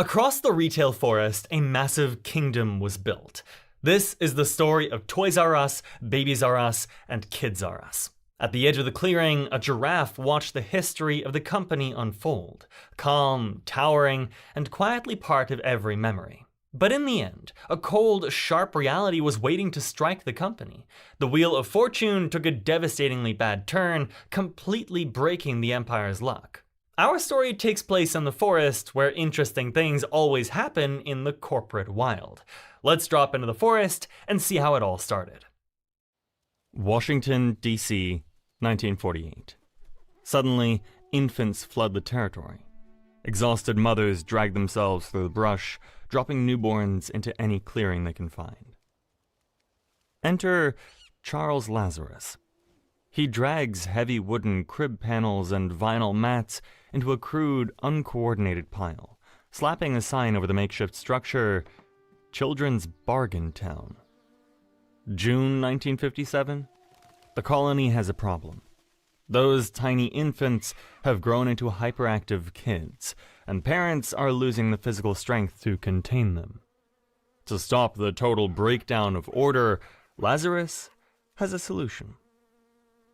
Across the retail forest, a massive kingdom was built. This is the story of Toys R Us, Babies R Us, and Kids R Us. At the edge of the clearing, a giraffe watched the history of the company unfold, calm, towering, and quietly part of every memory. But in the end, a cold, sharp reality was waiting to strike the company. The wheel of fortune took a devastatingly bad turn, completely breaking the empire's luck. Our story takes place in the forest, where interesting things always happen in the corporate wild. Let's drop into the forest and see how it all started. Washington, D.C., 1948. Suddenly, infants flood the territory. Exhausted mothers drag themselves through the brush, dropping newborns into any clearing they can find. Enter Charles Lazarus. He drags heavy wooden crib panels and vinyl mats into a crude, uncoordinated pile, slapping a sign over the makeshift structure, Children's Bargain Town. June 1957? The colony has a problem. Those tiny infants have grown into hyperactive kids, and parents are losing the physical strength to contain them. To stop the total breakdown of order, Lazarus has a solution.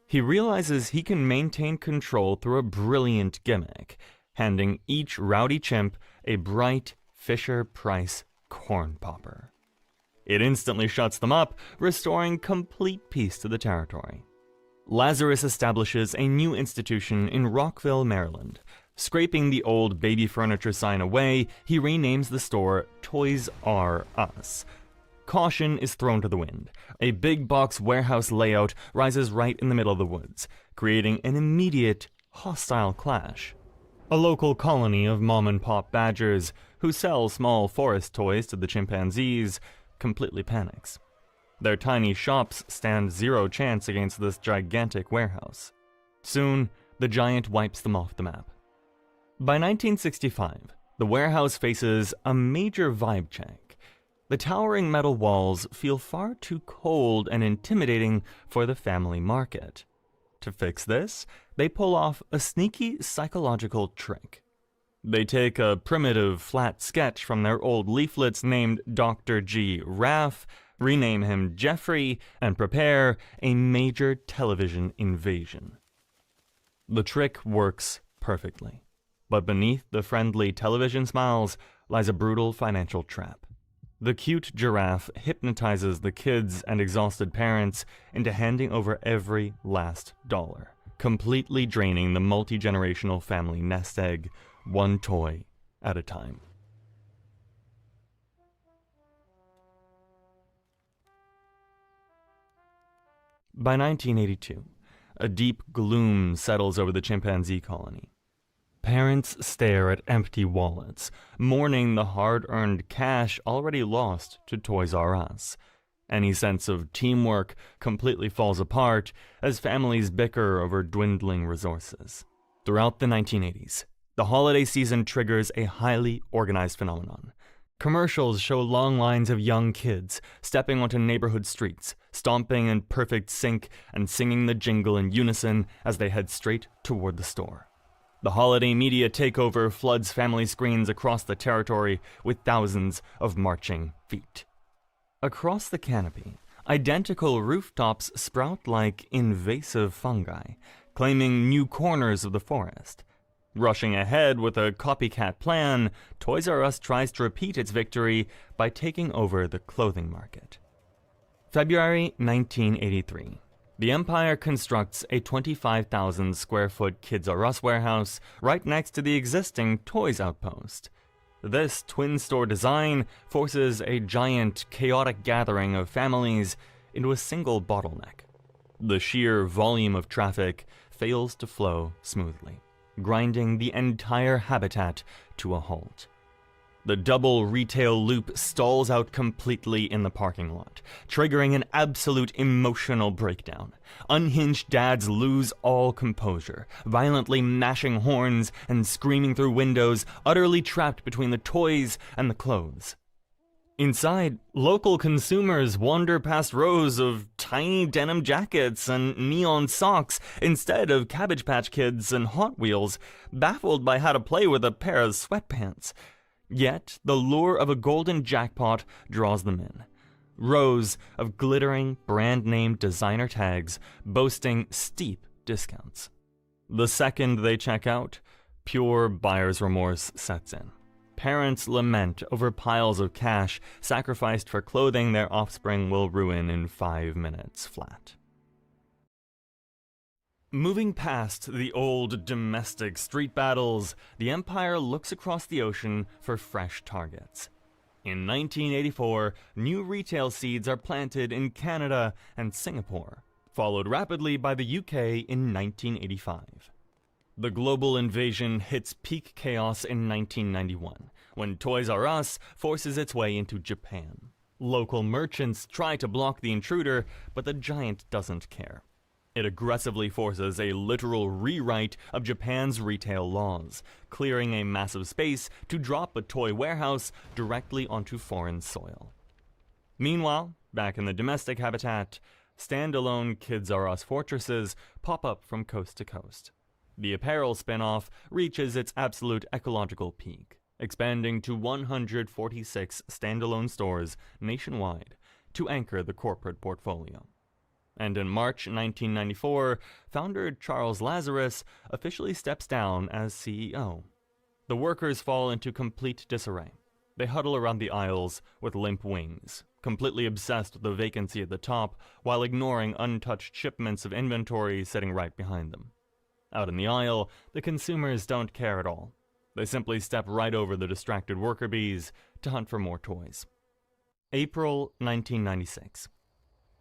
He realizes he can maintain control through a brilliant gimmick, handing each rowdy chimp a bright Fisher-Price corn popper. It instantly shuts them up, restoring complete peace to the territory. Lazarus establishes a new institution in Rockville, Maryland. Scraping the old baby furniture sign away, he renames the store Toys R Us. Caution is thrown to the wind. A big box warehouse layout rises right in the middle of the woods, creating an immediate, hostile clash. A local colony of mom-and-pop badgers, who sell small forest toys to the chimpanzees, completely panics. Their tiny shops stand zero chance against this gigantic warehouse. Soon, the giant wipes them off the map. By 1965, the warehouse faces a major vibe check. The towering metal walls feel far too cold and intimidating for the family market. To fix this, they pull off a sneaky psychological trick. They take a primitive, flat sketch from their old leaflets named Dr. G. Raff, rename him Jeffrey, and prepare a major television invasion. The trick works perfectly, but beneath the friendly television smiles lies a brutal financial trap. The cute giraffe hypnotizes the kids and exhausted parents into handing over every last dollar, completely draining the multi-generational family nest egg, one toy at a time. By 1982, a deep gloom settles over the chimpanzee colony. Parents stare at empty wallets, mourning the hard-earned cash already lost to Toys R Us. Any sense of teamwork completely falls apart as families bicker over dwindling resources. Throughout the 1980s, the holiday season triggers a highly organized phenomenon. Commercials show long lines of young kids stepping onto neighborhood streets, stomping in perfect sync and singing the jingle in unison as they head straight toward the store. The holiday media takeover floods family screens across the territory with thousands of marching feet. Across the canopy, identical rooftops sprout like invasive fungi, claiming new corners of the forest. Rushing ahead with a copycat plan, Toys R Us tries to repeat its victory by taking over the clothing market. February 1983. The Empire constructs a 25,000 square foot Kids R Us warehouse right next to the existing Toys outpost. This twin store design forces a giant, chaotic gathering of families into a single bottleneck. The sheer volume of traffic fails to flow smoothly, grinding the entire habitat to a halt. The double retail loop stalls out completely in the parking lot, triggering an absolute emotional breakdown. Unhinged dads lose all composure, violently mashing horns and screaming through windows, utterly trapped between the toys and the clothes. Inside, local consumers wander past rows of tiny denim jackets and neon socks instead of Cabbage Patch Kids and Hot Wheels, baffled by how to play with a pair of sweatpants. Yet, the lure of a golden jackpot draws them in. Rows of glittering, brand-name designer tags boasting steep discounts. The second they check out, pure buyer's remorse sets in. Parents lament over piles of cash sacrificed for clothing their offspring will ruin in 5 minutes flat. Moving past the old domestic street battles, the Empire looks across the ocean for fresh targets. In 1984, new retail seeds are planted in Canada and Singapore, followed rapidly by the UK in 1985. The global invasion hits peak chaos in 1991, when Toys R Us forces its way into Japan. Local merchants try to block the intruder, but the giant doesn't care. It aggressively forces a literal rewrite of Japan's retail laws, clearing a massive space to drop a toy warehouse directly onto foreign soil. Meanwhile, back in the domestic habitat, standalone Kids R Us fortresses pop up from coast to coast. The apparel spin-off reaches its absolute ecological peak, expanding to 146 standalone stores nationwide to anchor the corporate portfolio. And in March 1994, founder Charles Lazarus officially steps down as CEO. The workers fall into complete disarray. They huddle around the aisles with limp wings, completely obsessed with the vacancy at the top, while ignoring untouched shipments of inventory sitting right behind them. Out in the aisle, the consumers don't care at all. They simply step right over the distracted worker bees to hunt for more toys. April 1996.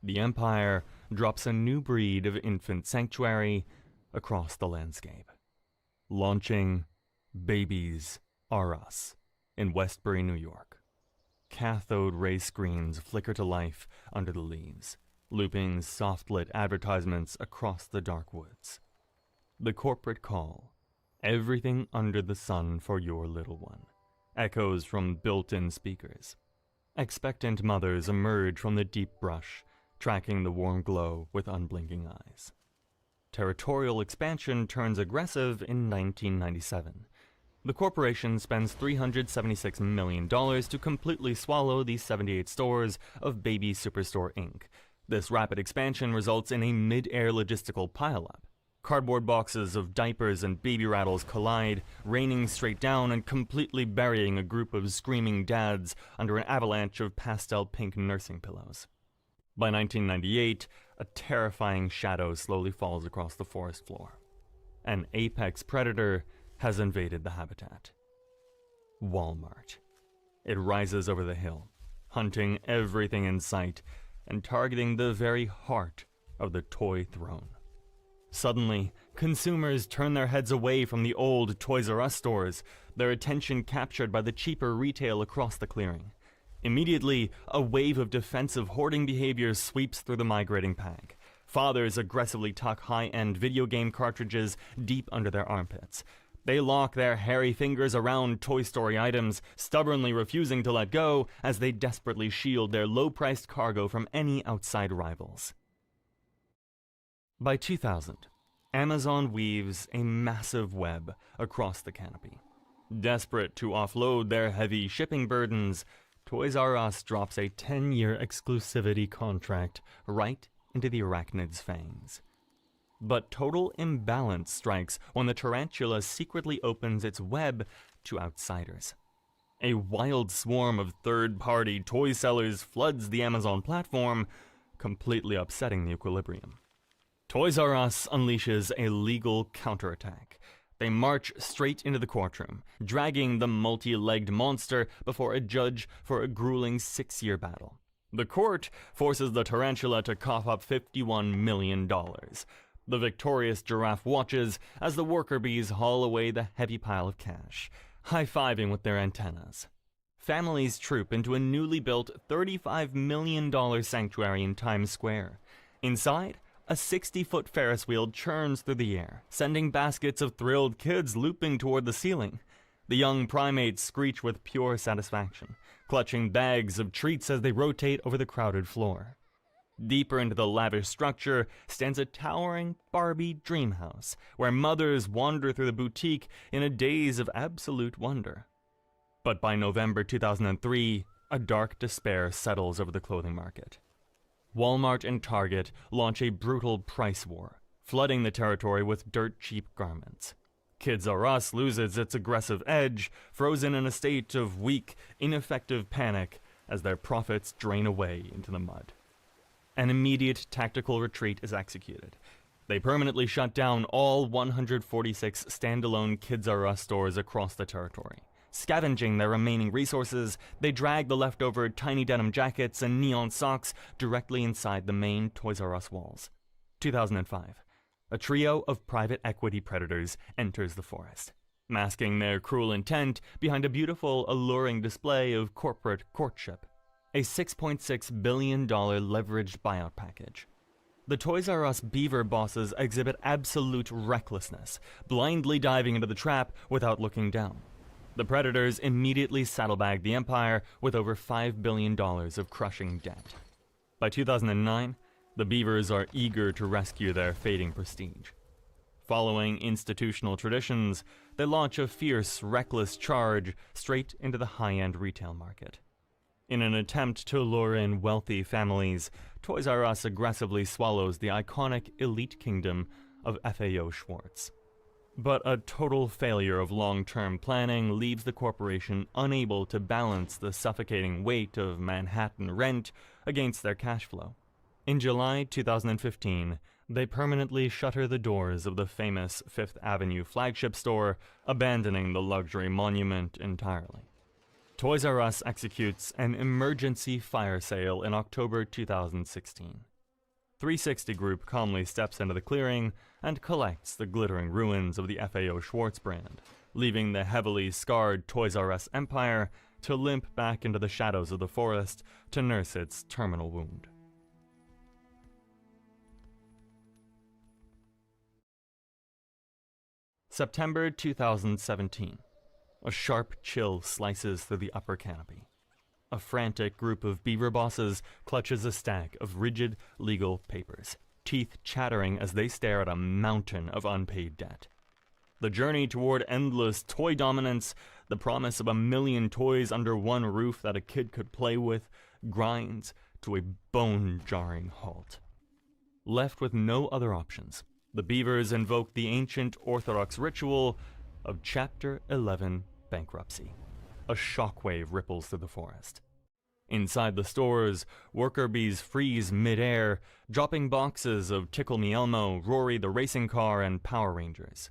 The Empire drops a new breed of infant sanctuary across the landscape. Launching Babies R Us in Westbury, New York. Cathode ray screens flicker to life under the leaves, looping soft-lit advertisements across the dark woods. The corporate call, everything under the sun for your little one, echoes from built-in speakers. Expectant mothers emerge from the deep brush, tracking the warm glow with unblinking eyes. Territorial expansion turns aggressive in 1997. The corporation spends $376 million to completely swallow the 78 stores of Baby Superstore Inc. This rapid expansion results in a mid-air logistical pileup. Cardboard boxes of diapers and baby rattles collide, raining straight down and completely burying a group of screaming dads under an avalanche of pastel pink nursing pillows. By 1998, a terrifying shadow slowly falls across the forest floor. An apex predator has invaded the habitat. Walmart. It rises over the hill, hunting everything in sight and targeting the very heart of the toy throne. Suddenly, consumers turn their heads away from the old Toys R Us stores, their attention captured by the cheaper retail across the clearing. Immediately, a wave of defensive hoarding behavior sweeps through the migrating pack. Fathers aggressively tuck high-end video game cartridges deep under their armpits. They lock their hairy fingers around Toy Story items, stubbornly refusing to let go as they desperately shield their low-priced cargo from any outside rivals. By 2000, Amazon weaves a massive web across the canopy. Desperate to offload their heavy shipping burdens, Toys R Us drops a 10-year exclusivity contract right into the arachnid's fangs. But total imbalance strikes when the tarantula secretly opens its web to outsiders. A wild swarm of third-party toy sellers floods the Amazon platform, completely upsetting the equilibrium. Toys R Us unleashes a legal counterattack. They march straight into the courtroom, dragging the multi-legged monster before a judge for a grueling 6-year battle. The court forces the tarantula to cough up $51 million. The victorious giraffe watches as the worker bees haul away the heavy pile of cash, high-fiving with their antennas. Families troop into a newly built $35 million sanctuary in Times Square. Inside, a 60-foot Ferris wheel churns through the air, sending baskets of thrilled kids looping toward the ceiling. The young primates screech with pure satisfaction, clutching bags of treats as they rotate over the crowded floor. Deeper into the lavish structure stands a towering Barbie dream house, where mothers wander through the boutique in a daze of absolute wonder. But by November 2003, a dark despair settles over the clothing market. Walmart and Target launch a brutal price war, flooding the territory with dirt-cheap garments. Kids R Us loses its aggressive edge, frozen in a state of weak, ineffective panic as their profits drain away into the mud. An immediate tactical retreat is executed. They permanently shut down all 146 standalone Kids R Us stores across the territory. Scavenging their remaining resources, they drag the leftover tiny denim jackets and neon socks directly inside the main Toys R Us walls. 2005. A trio of private equity predators enters the forest, masking their cruel intent behind a beautiful, alluring display of corporate courtship. A $6.6 billion leveraged buyout package. The Toys R Us beaver bosses exhibit absolute recklessness, blindly diving into the trap without looking down. The predators immediately saddlebag the empire with over $5 billion of crushing debt. By 2009, the beavers are eager to rescue their fading prestige. Following institutional traditions, they launch a fierce, reckless charge straight into the high-end retail market. In an attempt to lure in wealthy families, Toys R Us aggressively swallows the iconic elite kingdom of FAO Schwarz. But a total failure of long-term planning leaves the corporation unable to balance the suffocating weight of Manhattan rent against their cash flow. In July 2015, they permanently shutter the doors of the famous Fifth Avenue flagship store, abandoning the luxury monument entirely. Toys R Us executes an emergency fire sale in October 2016. 360 Group calmly steps into the clearing and collects the glittering ruins of the FAO Schwarz brand, leaving the heavily scarred Toys R Us empire to limp back into the shadows of the forest to nurse its terminal wound. September 2017. A sharp chill slices through the upper canopy. A frantic group of beaver bosses clutches a stack of rigid legal papers, teeth chattering as they stare at a mountain of unpaid debt. The journey toward endless toy dominance, the promise of 1 million toys under one roof that a kid could play with, grinds to a bone-jarring halt. Left with no other options, the beavers invoke the ancient Orthodox ritual of Chapter 11 bankruptcy. A shockwave ripples through the forest. Inside the stores, worker bees freeze mid-air, dropping boxes of Tickle Me Elmo, Rory the Racing Car, and Power Rangers.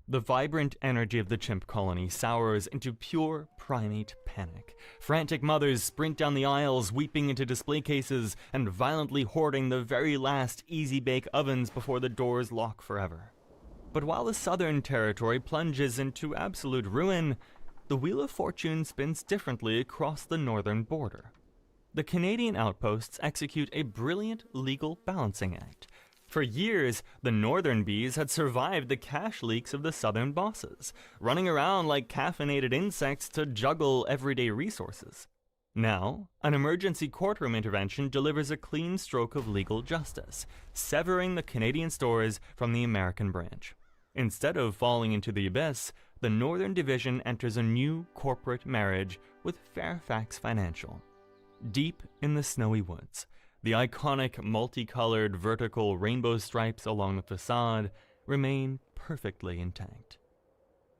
The vibrant energy of the chimp colony sours into pure primate panic. Frantic mothers sprint down the aisles, weeping into display cases and violently hoarding the very last easy-bake ovens before the doors lock forever. But while the Southern Territory plunges into absolute ruin, the Wheel of Fortune spins differently across the northern border. The Canadian outposts execute a brilliant legal balancing act. For years, the northern bees had survived the cash leaks of the southern bosses, running around like caffeinated insects to juggle everyday resources. Now, an emergency courtroom intervention delivers a clean stroke of legal justice, severing the Canadian stores from the American branch. Instead of falling into the abyss, the Northern Division enters a new corporate marriage with Fairfax Financial. Deep in the snowy woods, the iconic multicolored vertical rainbow stripes along the facade remain perfectly intact.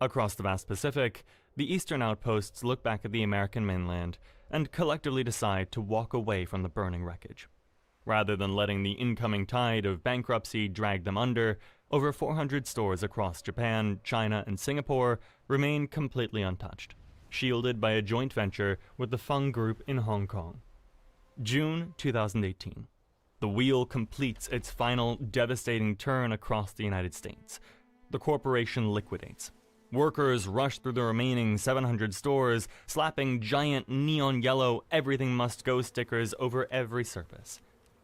Across the vast Pacific, the eastern outposts look back at the American mainland and collectively decide to walk away from the burning wreckage. Rather than letting the incoming tide of bankruptcy drag them under, over 400 stores across Japan, China, and Singapore remain completely untouched, shielded by a joint venture with the Pong Group in Hong Kong. June 2018. The wheel completes its final devastating turn across the United States. The corporation liquidates. Workers rush through the remaining 700 stores, slapping giant neon yellow "Everything Must Go" stickers over every surface.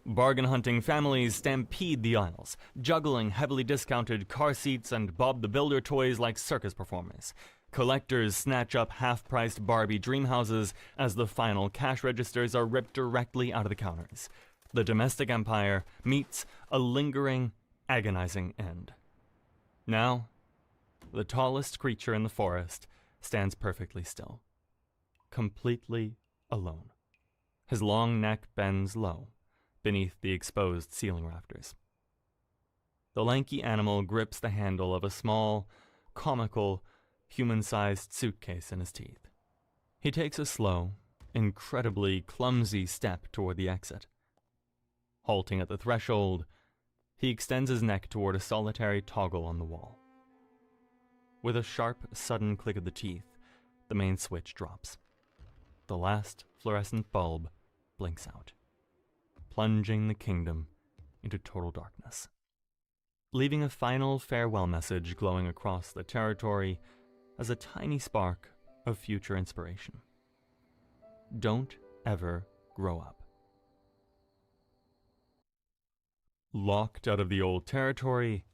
Bargain-hunting families stampede the aisles, juggling heavily discounted car seats and Bob the Builder toys like circus performers. Collectors snatch up half-priced Barbie dream houses as the final cash registers are ripped directly out of the counters. The domestic empire meets a lingering, agonizing end. Now, the tallest creature in the forest stands perfectly still. completely alone. His long neck bends low, beneath the exposed ceiling rafters. The lanky animal grips the handle of a small, comical, human-sized suitcase in his teeth. He takes a slow, incredibly clumsy step toward the exit. Halting at the threshold, he extends his neck toward a solitary toggle on the wall. With a sharp, sudden click of the teeth, the main switch drops. The last fluorescent bulb blinks out, plunging the kingdom into total darkness, leaving a final farewell message glowing across the territory as a tiny spark of future inspiration. Don't ever grow up. Locked out of the old territory,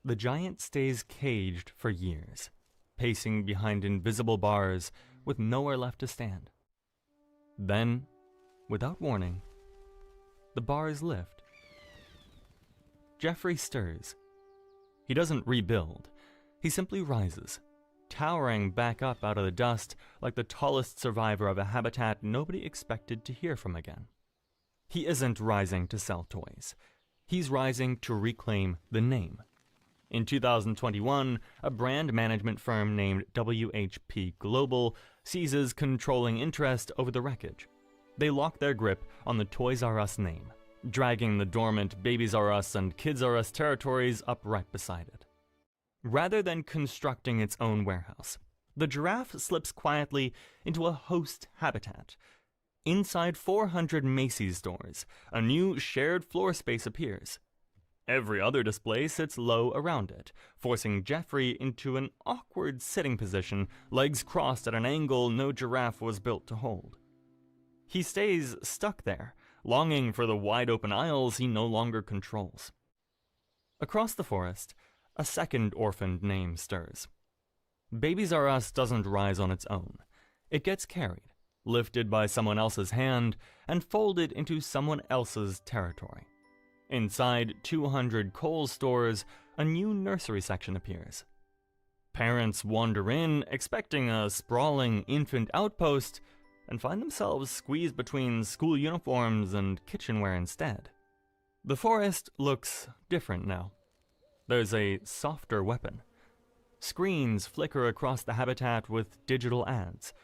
the giant stays caged for years, pacing behind invisible bars with nowhere left to stand. Then, without warning, the bars lift. Jeffrey stirs. He doesn't rebuild. He simply rises, towering back up out of the dust like the tallest survivor of a habitat nobody expected to hear from again. He isn't rising to sell toys. He's rising to reclaim the name. In 2021, a brand management firm named WHP Global seizes controlling interest over the wreckage. They lock their grip on the Toys R Us name, dragging the dormant Babies R Us and Kids R Us territories up right beside it. Rather than constructing its own warehouse, the giraffe slips quietly into a host habitat. Inside 400 Macy's stores, a new shared floor space appears. Every other display sits low around it, forcing Jeffrey into an awkward sitting position, legs crossed at an angle no giraffe was built to hold. He stays stuck there, longing for the wide-open aisles he no longer controls. Across the forest, a second orphaned name stirs. Babies R Us doesn't rise on its own. It gets carried, lifted by someone else's hand, and folded into someone else's territory. Inside 200 Kohl's stores, a new nursery section appears. Parents wander in, expecting a sprawling infant outpost, and find themselves squeezed between school uniforms and kitchenware instead. The forest looks different now. There's a softer weapon. Screens flicker across the habitat with digital ads.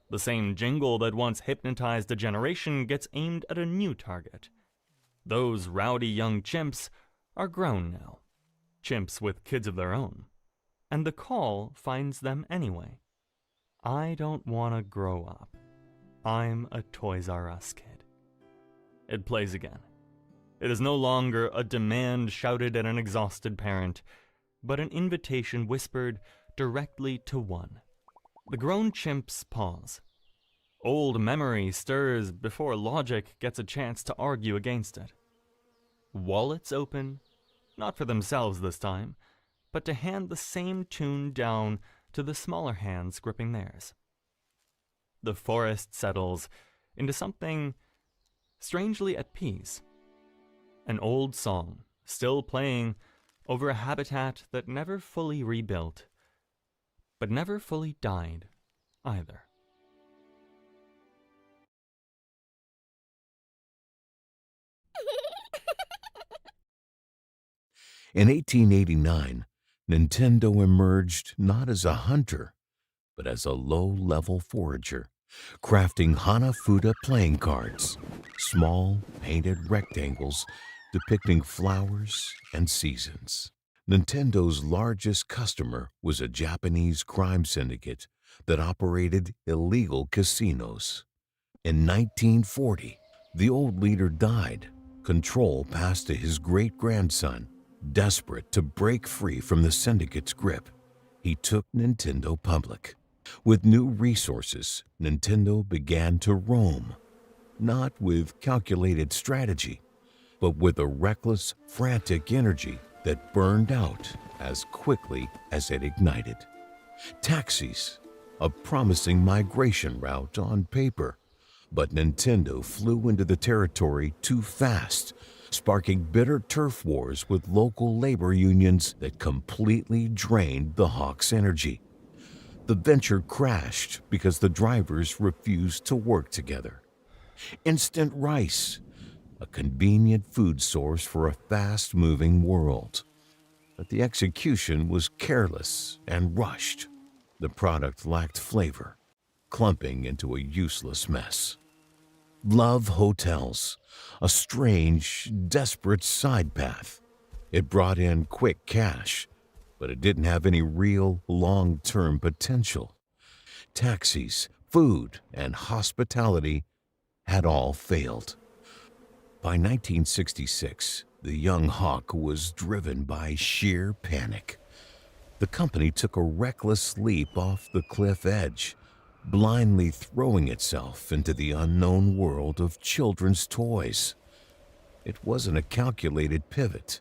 The same jingle that once hypnotized a generation gets aimed at a new target. Those rowdy young chimps are grown now. Chimps with kids of their own. And the call finds them anyway. I don't want to grow up. I'm a Toys R Us kid. It plays again. It is no longer a demand shouted at an exhausted parent, but an invitation whispered directly to one. The grown chimps pause. Old memory stirs before logic gets a chance to argue against it. Wallets open, not for themselves this time, but to hand the same tune down to the smaller hands gripping theirs. The forest settles into something strangely at peace. An old song, still playing over a habitat that never fully rebuilt, but never fully died either. In 1889, Nintendo emerged not as a hunter, but as a low-level forager, crafting Hanafuda playing cards, small, painted rectangles depicting flowers and seasons. Nintendo's largest customer was a Japanese crime syndicate that operated illegal casinos. In 1940, the old leader died. Control passed to his great-grandson. Desperate to break free from the syndicate's grip, he took Nintendo public. With new resources, Nintendo began to roam, not with calculated strategy, but with a reckless, frantic energy that burned out as quickly as it ignited. Taxis, a promising migration route on paper, but Nintendo flew into the territory too fast, sparking bitter turf wars with local labor unions that completely drained the Hawks' energy. The venture crashed because the drivers refused to work together. Instant rice, a convenient food source for a fast-moving world. But the execution was careless and rushed. The product lacked flavor, clumping into a useless mess. Love Hotels, a strange, desperate side path. It brought in quick cash, but it didn't have any real long-term potential. Taxis, food, and hospitality had all failed. By 1966, the young hawk was driven by sheer panic. The company took a reckless leap off the cliff edge, blindly throwing itself into the unknown world of children's toys. It wasn't a calculated pivot.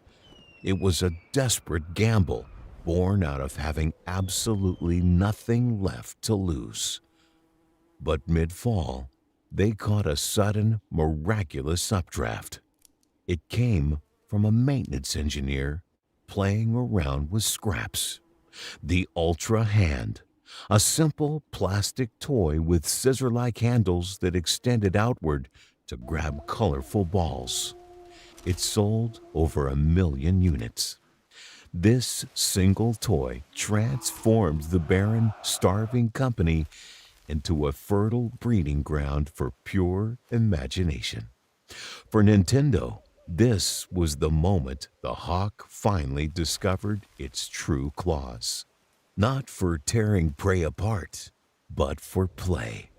It was a desperate gamble born out of having absolutely nothing left to lose. But mid-fall, they caught a sudden, miraculous updraft. It came from a maintenance engineer playing around with scraps. The Ultra Hand, a simple plastic toy with scissor-like handles that extended outward to grab colorful balls. It sold over 1 million units. This single toy transformed the barren, starving company into a fertile breeding ground for pure imagination. For Nintendo, this was the moment the hawk finally discovered its true claws. Not for tearing prey apart, but for play.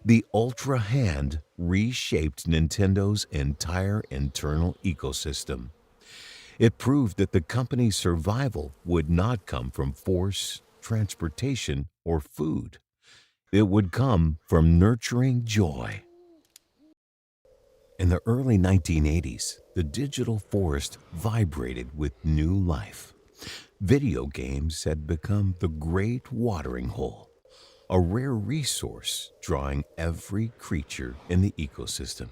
The Ultra Hand reshaped Nintendo's entire internal ecosystem. It proved that the company's survival would not come from force, transportation, or food. It would come from nurturing joy. In the early 1980s, the digital forest vibrated with new life. Video games had become the great watering hole, a rare resource drawing every creature in the ecosystem.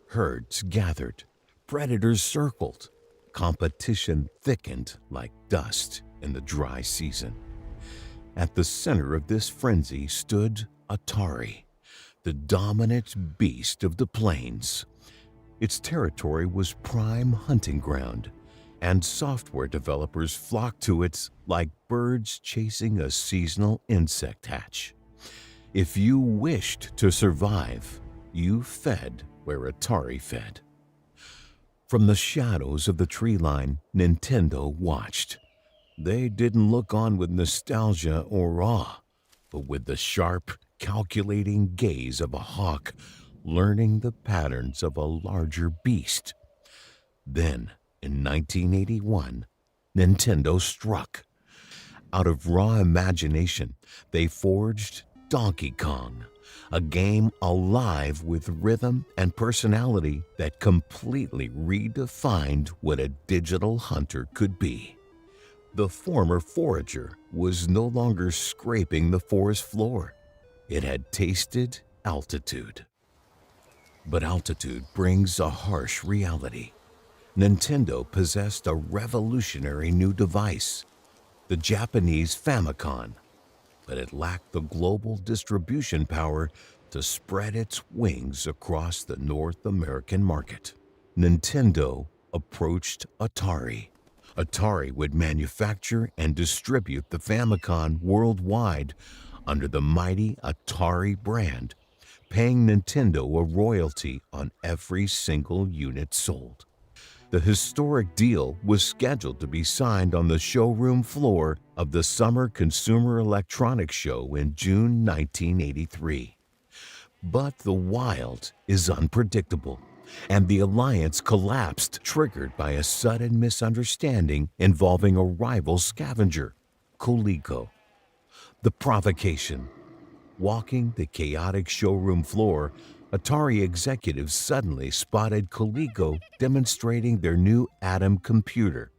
Herds gathered, predators circled, competition thickened like dust in the dry season. At the center of this frenzy stood Atari, the dominant beast of the plains. Its territory was prime hunting ground, and software developers flocked to it like birds chasing a seasonal insect hatch. If you wished to survive, you fed where Atari fed. From the shadows of the tree line, Nintendo watched. They didn't look on with nostalgia or awe, but with the sharp, calculating gaze of a hawk learning the patterns of a larger beast. Then, in 1981, Nintendo struck. Out of raw imagination, they forged Donkey Kong, a game alive with rhythm and personality that completely redefined what a digital hunter could be. The former forager was no longer scraping the forest floor. It had tasted altitude. But altitude brings a harsh reality. Nintendo possessed a revolutionary new device, the Japanese Famicom, but it lacked the global distribution power to spread its wings across the North American market. Nintendo approached Atari. Atari would manufacture and distribute the Famicom worldwide under the mighty Atari brand, paying Nintendo a royalty on every single unit sold. The historic deal was scheduled to be signed on the showroom floor of the Summer Consumer Electronics Show in June 1983. But the wild is unpredictable, and the alliance collapsed, triggered by a sudden misunderstanding involving a rival scavenger, Coleco. The provocation. Walking the chaotic showroom floor, Atari executives suddenly spotted Coleco demonstrating their new Atom computer.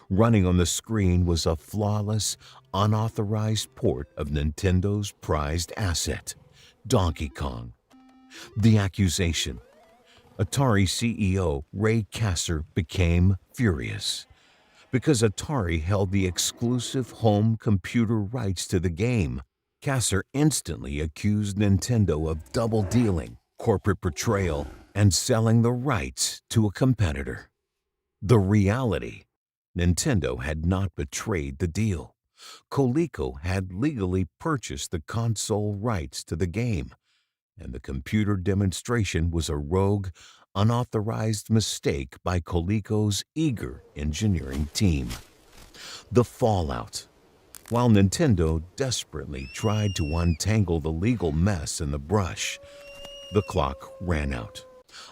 Running on the screen was a flawless, unauthorized port of Nintendo's prized asset, Donkey Kong. The accusation. Atari CEO Ray Kasser became furious because Atari held the exclusive home computer rights to the game. Kasser instantly accused Nintendo of double dealing, corporate betrayal, and selling the rights to a competitor. The reality: Nintendo had not betrayed the deal. Coleco had legally purchased the console rights to the game, and the computer demonstration was a rogue, unauthorized mistake by Coleco's eager engineering team. The fallout: while Nintendo desperately tried to untangle the legal mess in the brush, the clock ran out.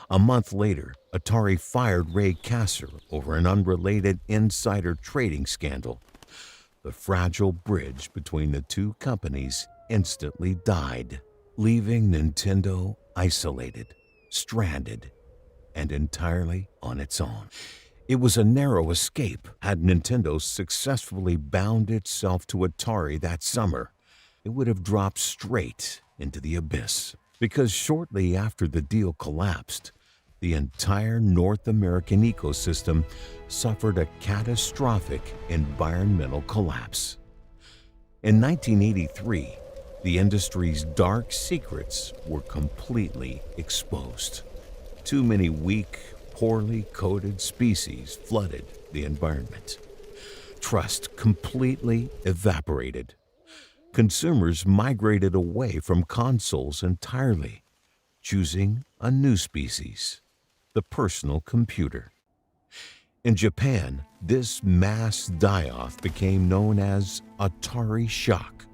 A month later, Atari fired Ray Kasser over an unrelated insider trading scandal. The fragile bridge between the two companies instantly died, leaving Nintendo isolated, stranded, and entirely on its own. It was a narrow escape. Had Nintendo successfully bound itself to Atari that summer, it would have dropped straight into the abyss. Because shortly after the deal collapsed, the entire North American ecosystem suffered a catastrophic environmental collapse. In 1983, the industry's dark secrets were completely exposed. Too many weak, poorly coded species flooded the environment. Trust completely evaporated. Consumers migrated away from consoles entirely, choosing a new species: the personal computer. In Japan, this mass die-off became known as Atari shock.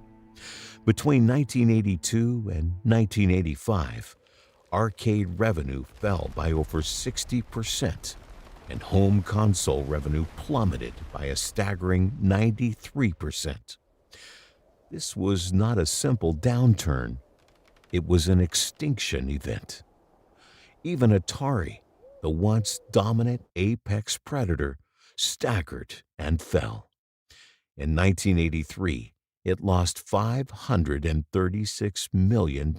Between 1982 and 1985, arcade revenue fell by over 60%, and home console revenue plummeted by a staggering 93%. This was not a simple downturn. It was an extinction event. Even Atari, the once dominant apex predator, staggered and fell. In 1983, it lost $536 million.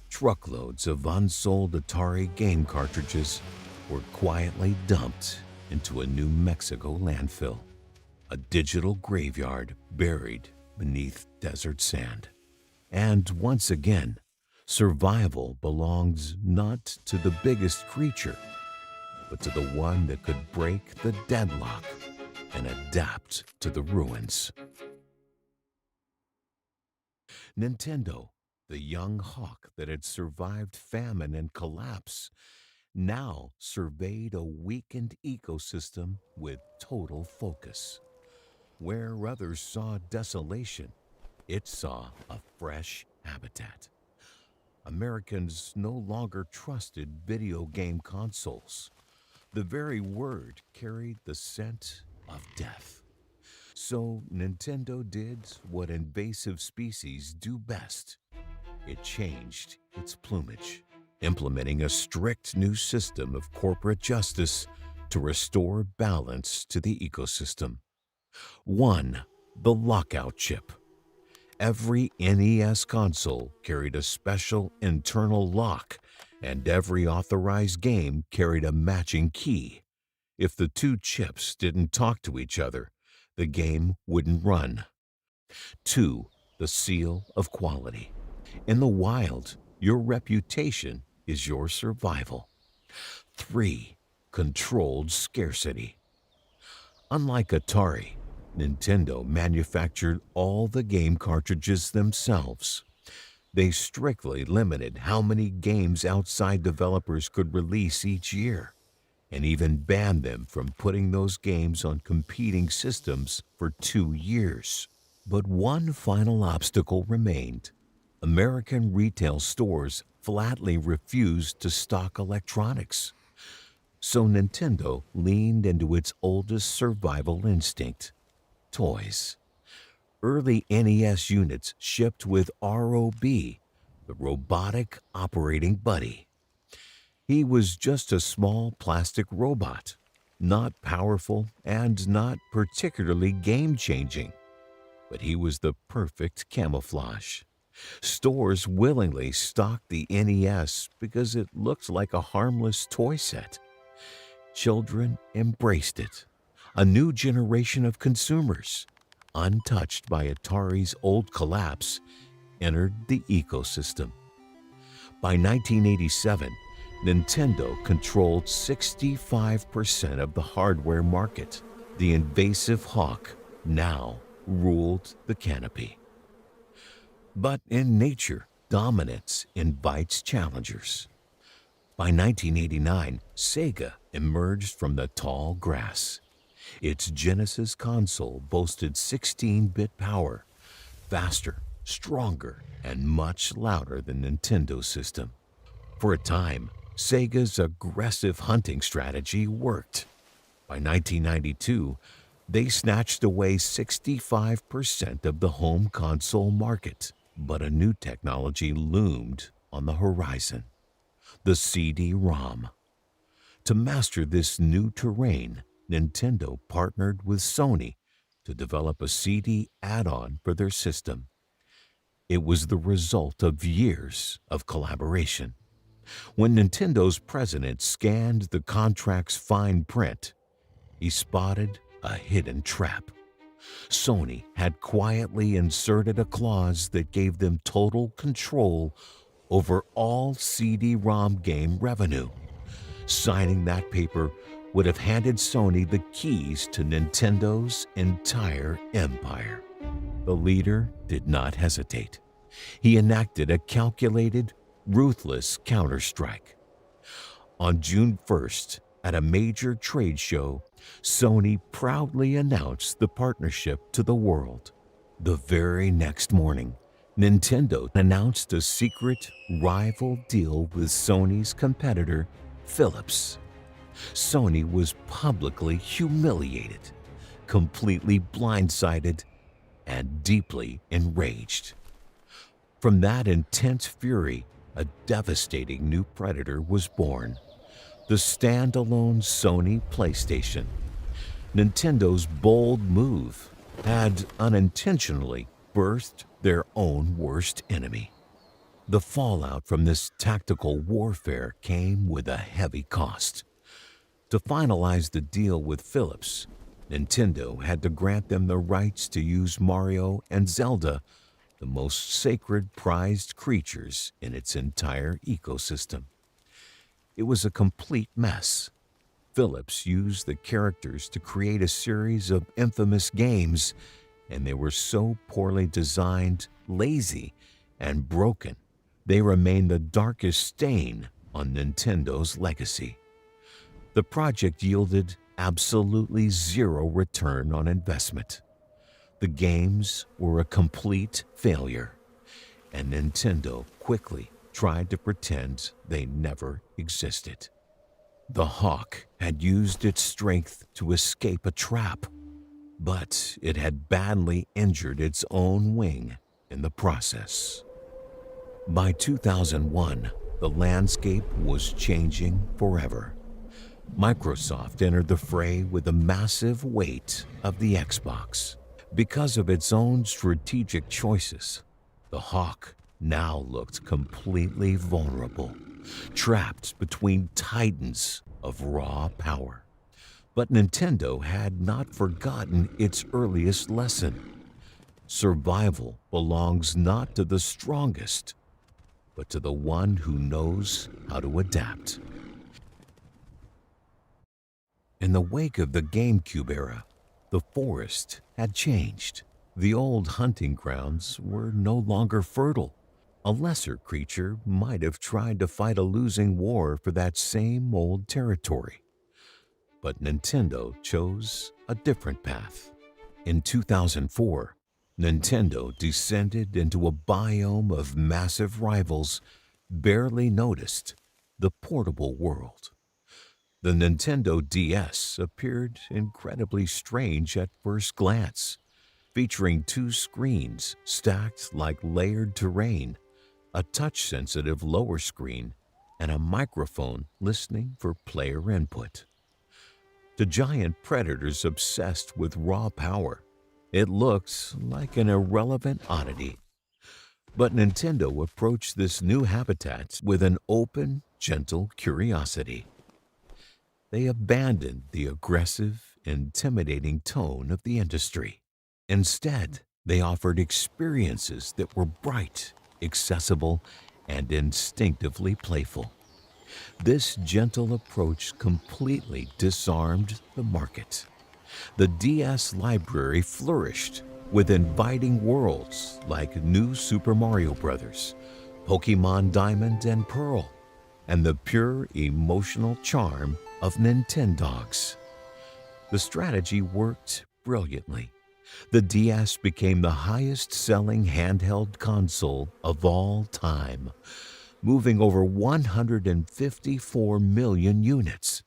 Truckloads of unsold Atari game cartridges were quietly dumped into a New Mexico landfill, a digital graveyard buried beneath desert sand. And once again, survival belongs not to the biggest creature, but to the one that could break the deadlock and adapt to the ruins. Nintendo, the young hawk that had survived famine and collapse, now surveyed a weakened ecosystem with total focus. Where others saw desolation, it saw a fresh habitat. Americans no longer trusted video game consoles. The very word carried the scent of death. So Nintendo did what invasive species do best. It changed its plumage, implementing a strict new system of corporate justice to restore balance to the ecosystem. 1. The lockout chip. Every NES console carried a special internal lock, and every authorized game carried a matching key. If the two chips didn't talk to each other, the game wouldn't run. 2. The seal of quality. In the wild, your reputation is your survival. 3. Controlled scarcity. Unlike Atari, Nintendo manufactured all the game cartridges themselves. They strictly limited how many games outside developers could release each year, and even banned them from putting those games on competing systems for 2 years. But one final obstacle remained. American retail stores flatly refused to stock electronics. So Nintendo leaned into its oldest survival instinct: toys. Early NES units shipped with ROB, the Robotic Operating Buddy. He was just a small plastic robot, not powerful and not particularly game-changing, but he was the perfect camouflage. Stores willingly stocked the NES because it looked like a harmless toy set. Children embraced it. A new generation of consumers, untouched by Atari's old collapse, entered the ecosystem. By 1987, Nintendo controlled 65% of the hardware market. The invasive hawk now ruled the canopy. But in nature, dominance invites challengers. By 1989, Sega emerged from the tall grass. Its Genesis console boasted 16-bit power, faster, stronger, and much louder than Nintendo's system. For a time, Sega's aggressive hunting strategy worked. By 1992, they snatched away 65% of the home console market. But a new technology loomed on the horizon: the CD-ROM. To master this new terrain, Nintendo partnered with Sony to develop a CD add-on for their system. It was the result of years of collaboration. When Nintendo's president scanned the contract's fine print, he spotted a hidden trap. Sony had quietly inserted a clause that gave them total control over all CD-ROM game revenue. Signing that paper would have handed Sony the keys to Nintendo's entire empire. The leader did not hesitate. He enacted a calculated, ruthless counterstrike. On June 1st, at a major trade show, Sony proudly announced the partnership to the world. The very next morning, Nintendo announced a secret rival deal with Sony's competitor, Philips. Sony was publicly humiliated, completely blindsided, and deeply enraged. From that intense fury, a devastating new predator was born: the standalone Sony PlayStation. Nintendo's bold move had unintentionally birthed their own worst enemy. The fallout from this tactical warfare came with a heavy cost. To finalize the deal with Philips, Nintendo had to grant them the rights to use Mario and Zelda, the most sacred prized creatures in its entire ecosystem. It was a complete mess. Philips used the characters to create a series of infamous games, and they were so poorly designed, lazy, and broken, they remain the darkest stain on Nintendo's legacy. The project yielded absolutely zero return on investment. The games were a complete failure, and Nintendo quickly tried to pretend they never existed. The hawk had used its strength to escape a trap, but it had badly injured its own wing in the process. By 2001, the landscape was changing forever. Microsoft entered the fray with the massive weight of the Xbox. Because of its own strategic choices, the hawk now looked completely vulnerable, trapped between titans of raw power. But Nintendo had not forgotten its earliest lesson. Survival belongs not to the strongest, but to the one who knows how to adapt. In the wake of the GameCube era, the forest had changed. The old hunting grounds were no longer fertile. A lesser creature might have tried to fight a losing war for that same old territory. But Nintendo chose a different path. In 2004, Nintendo descended into a biome of massive rivals barely noticed: the portable world. The Nintendo DS appeared incredibly strange at first glance, featuring two screens stacked like layered terrain, a touch-sensitive lower screen, and a microphone listening for player input. To giant predators obsessed with raw power, it looked like an irrelevant oddity. But Nintendo approached this new habitat with an open, gentle curiosity. They abandoned the aggressive, intimidating tone of the industry. Instead, they offered experiences that were bright, accessible, and instinctively playful. This gentle approach completely disarmed the market. The DS library flourished with inviting worlds like New Super Mario Bros., Pokemon Diamond and Pearl, and the pure emotional charm of Nintendogs. The strategy worked brilliantly. The DS became the highest-selling handheld console of all time, moving over 154 million units.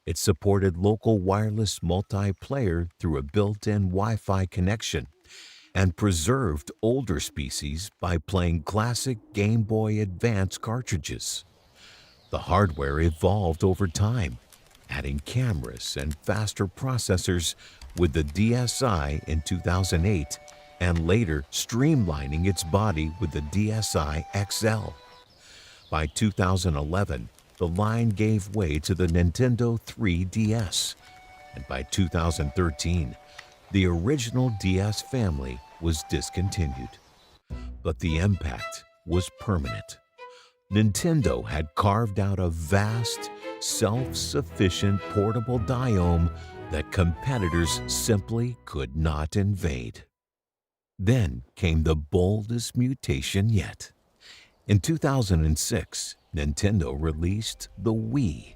It supported local wireless multiplayer through a built-in Wi-Fi connection and preserved older species by playing classic Game Boy Advance cartridges. The hardware evolved over time, adding cameras and faster processors with the DSi in 2008 and later streamlining its body with the DSi XL. By 2011, the line gave way to the Nintendo 3DS, and by 2013, the original DS family was discontinued. But the impact was permanent. Nintendo had carved out a vast, self-sufficient portable diome that competitors simply could not invade. Then came the boldest mutation yet. In 2006, Nintendo released the Wii,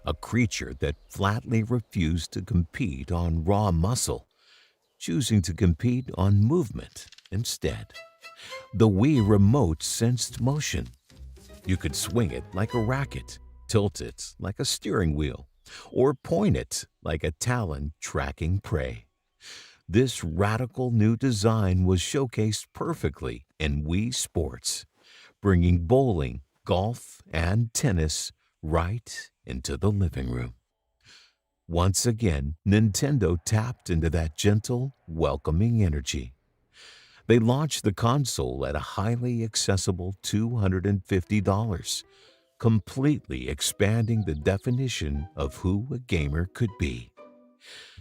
a creature that flatly refused to compete on raw muscle, choosing to compete on movement instead. The Wii remote sensed motion. You could swing it like a racket, tilt it like a steering wheel, or point it like a talon tracking prey. This radical new design was showcased perfectly in Wii Sports, bringing bowling, golf, and tennis right into the living room. Once again, Nintendo tapped into that gentle, welcoming energy. They launched the console at a highly accessible $250, completely expanding the definition of who a gamer could be.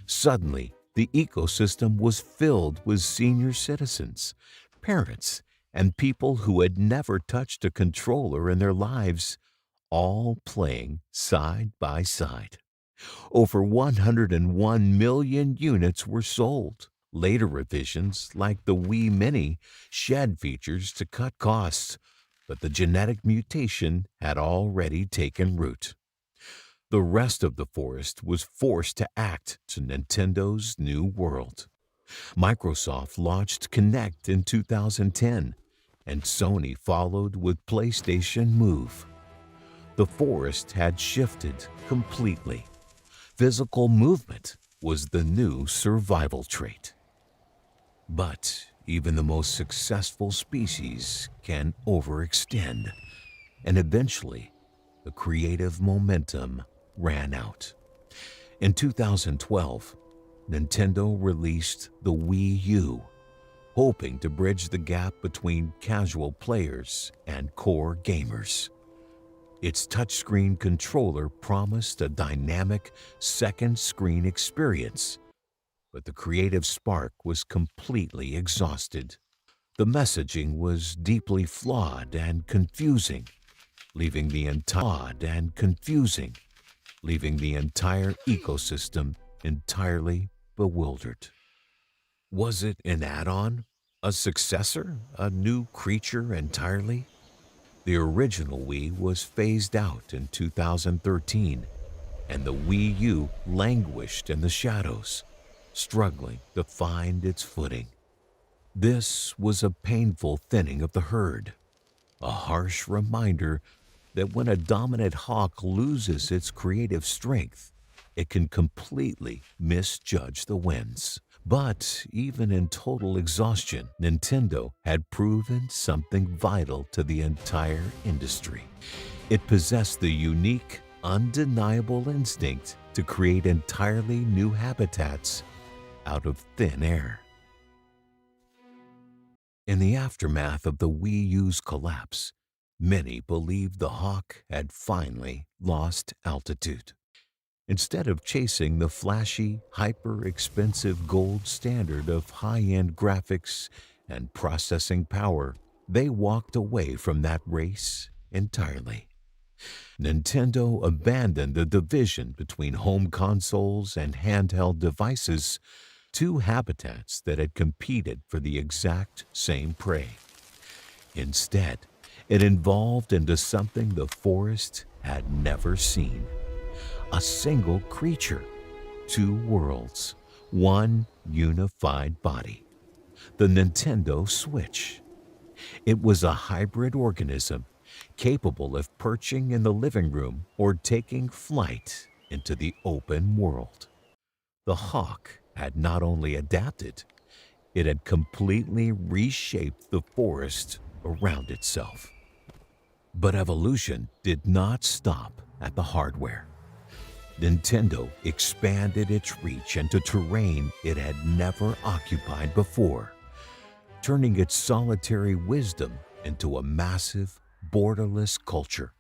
Suddenly, the ecosystem was filled with senior citizens, parents, and people who had never touched a controller in their lives, all playing side by side. Over 101 million units were sold. Later revisions, like the Wii Mini, shed features to cut costs, but the genetic mutation had already taken root. The rest of the forest was forced to act to Nintendo's new world. Microsoft launched Kinect in 2010, and Sony followed with PlayStation Move. The forest had shifted completely. Physical movement was the new survival trait. But even the most successful species can overextend, and eventually the creative momentum ran out. In 2012, Nintendo released the Wii U, hoping to bridge the gap between casual players and core gamers. Its touchscreen controller promised a dynamic second screen experience, but the creative spark was completely exhausted. The messaging was deeply flawed and confusing, leaving the entire ecosystem entirely bewildered. Was it an add-on, a successor, a new creature entirely? The original Wii was phased out in 2013, and the Wii U languished in the shadows, struggling to find its footing. This was a painful thinning of the herd, a harsh reminder that when a dominant hawk loses its creative strength, it can completely misjudge the winds. But even in total exhaustion, Nintendo had proven something vital to the entire industry. It possessed the unique, undeniable instinct to create entirely new habitats out of thin air. In the aftermath of the Wii U's collapse, many believed the hawk had finally lost altitude. Instead of chasing the flashy, hyper-expensive gold standard of high-end graphics and processing power, they walked away from that race entirely. Nintendo abandoned the division between home consoles and handheld devices, two habitats that had competed for the exact same prey. Instead, it evolved into something the forest had never seen. A single creature, two worlds, one unified body. The Nintendo Switch. It was a hybrid organism capable of perching in the living room or taking flight into the open world. The hawk had not only adapted, it had completely reshaped the forest around itself. But evolution did not stop at the hardware. Nintendo expanded its reach into terrain it had never occupied before, turning its solitary wisdom into a massive, borderless culture.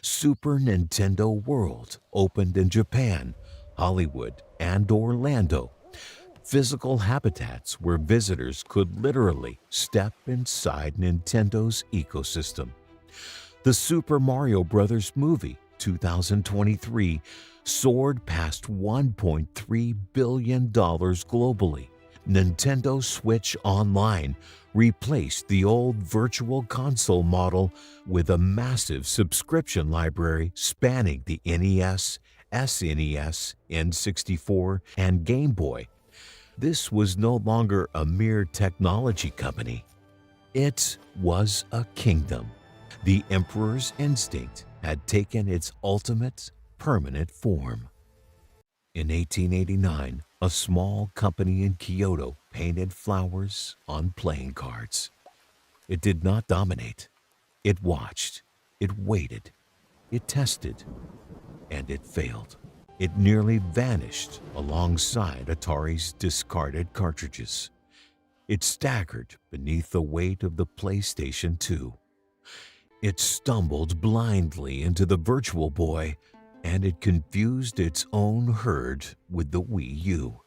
Super Nintendo World opened in Japan, Hollywood, and Orlando. Physical habitats where visitors could literally step inside Nintendo's ecosystem. The Super Mario Bros. Movie 2023 soared past $1.3 billion globally. Nintendo Switch Online replaced the old virtual console model with a massive subscription library spanning the NES, SNES, N64, and Game Boy. This was no longer a mere technology company. It was a kingdom. The Emperor's instinct had taken its ultimate, permanent form. In 1889, a small company in Kyoto painted flowers on playing cards. It did not dominate. It watched. It waited. It tested. And it failed. It nearly vanished alongside Atari's discarded cartridges. It staggered beneath the weight of the PlayStation 2. It stumbled blindly into the Virtual Boy, and it confused its own herd with the Wii U.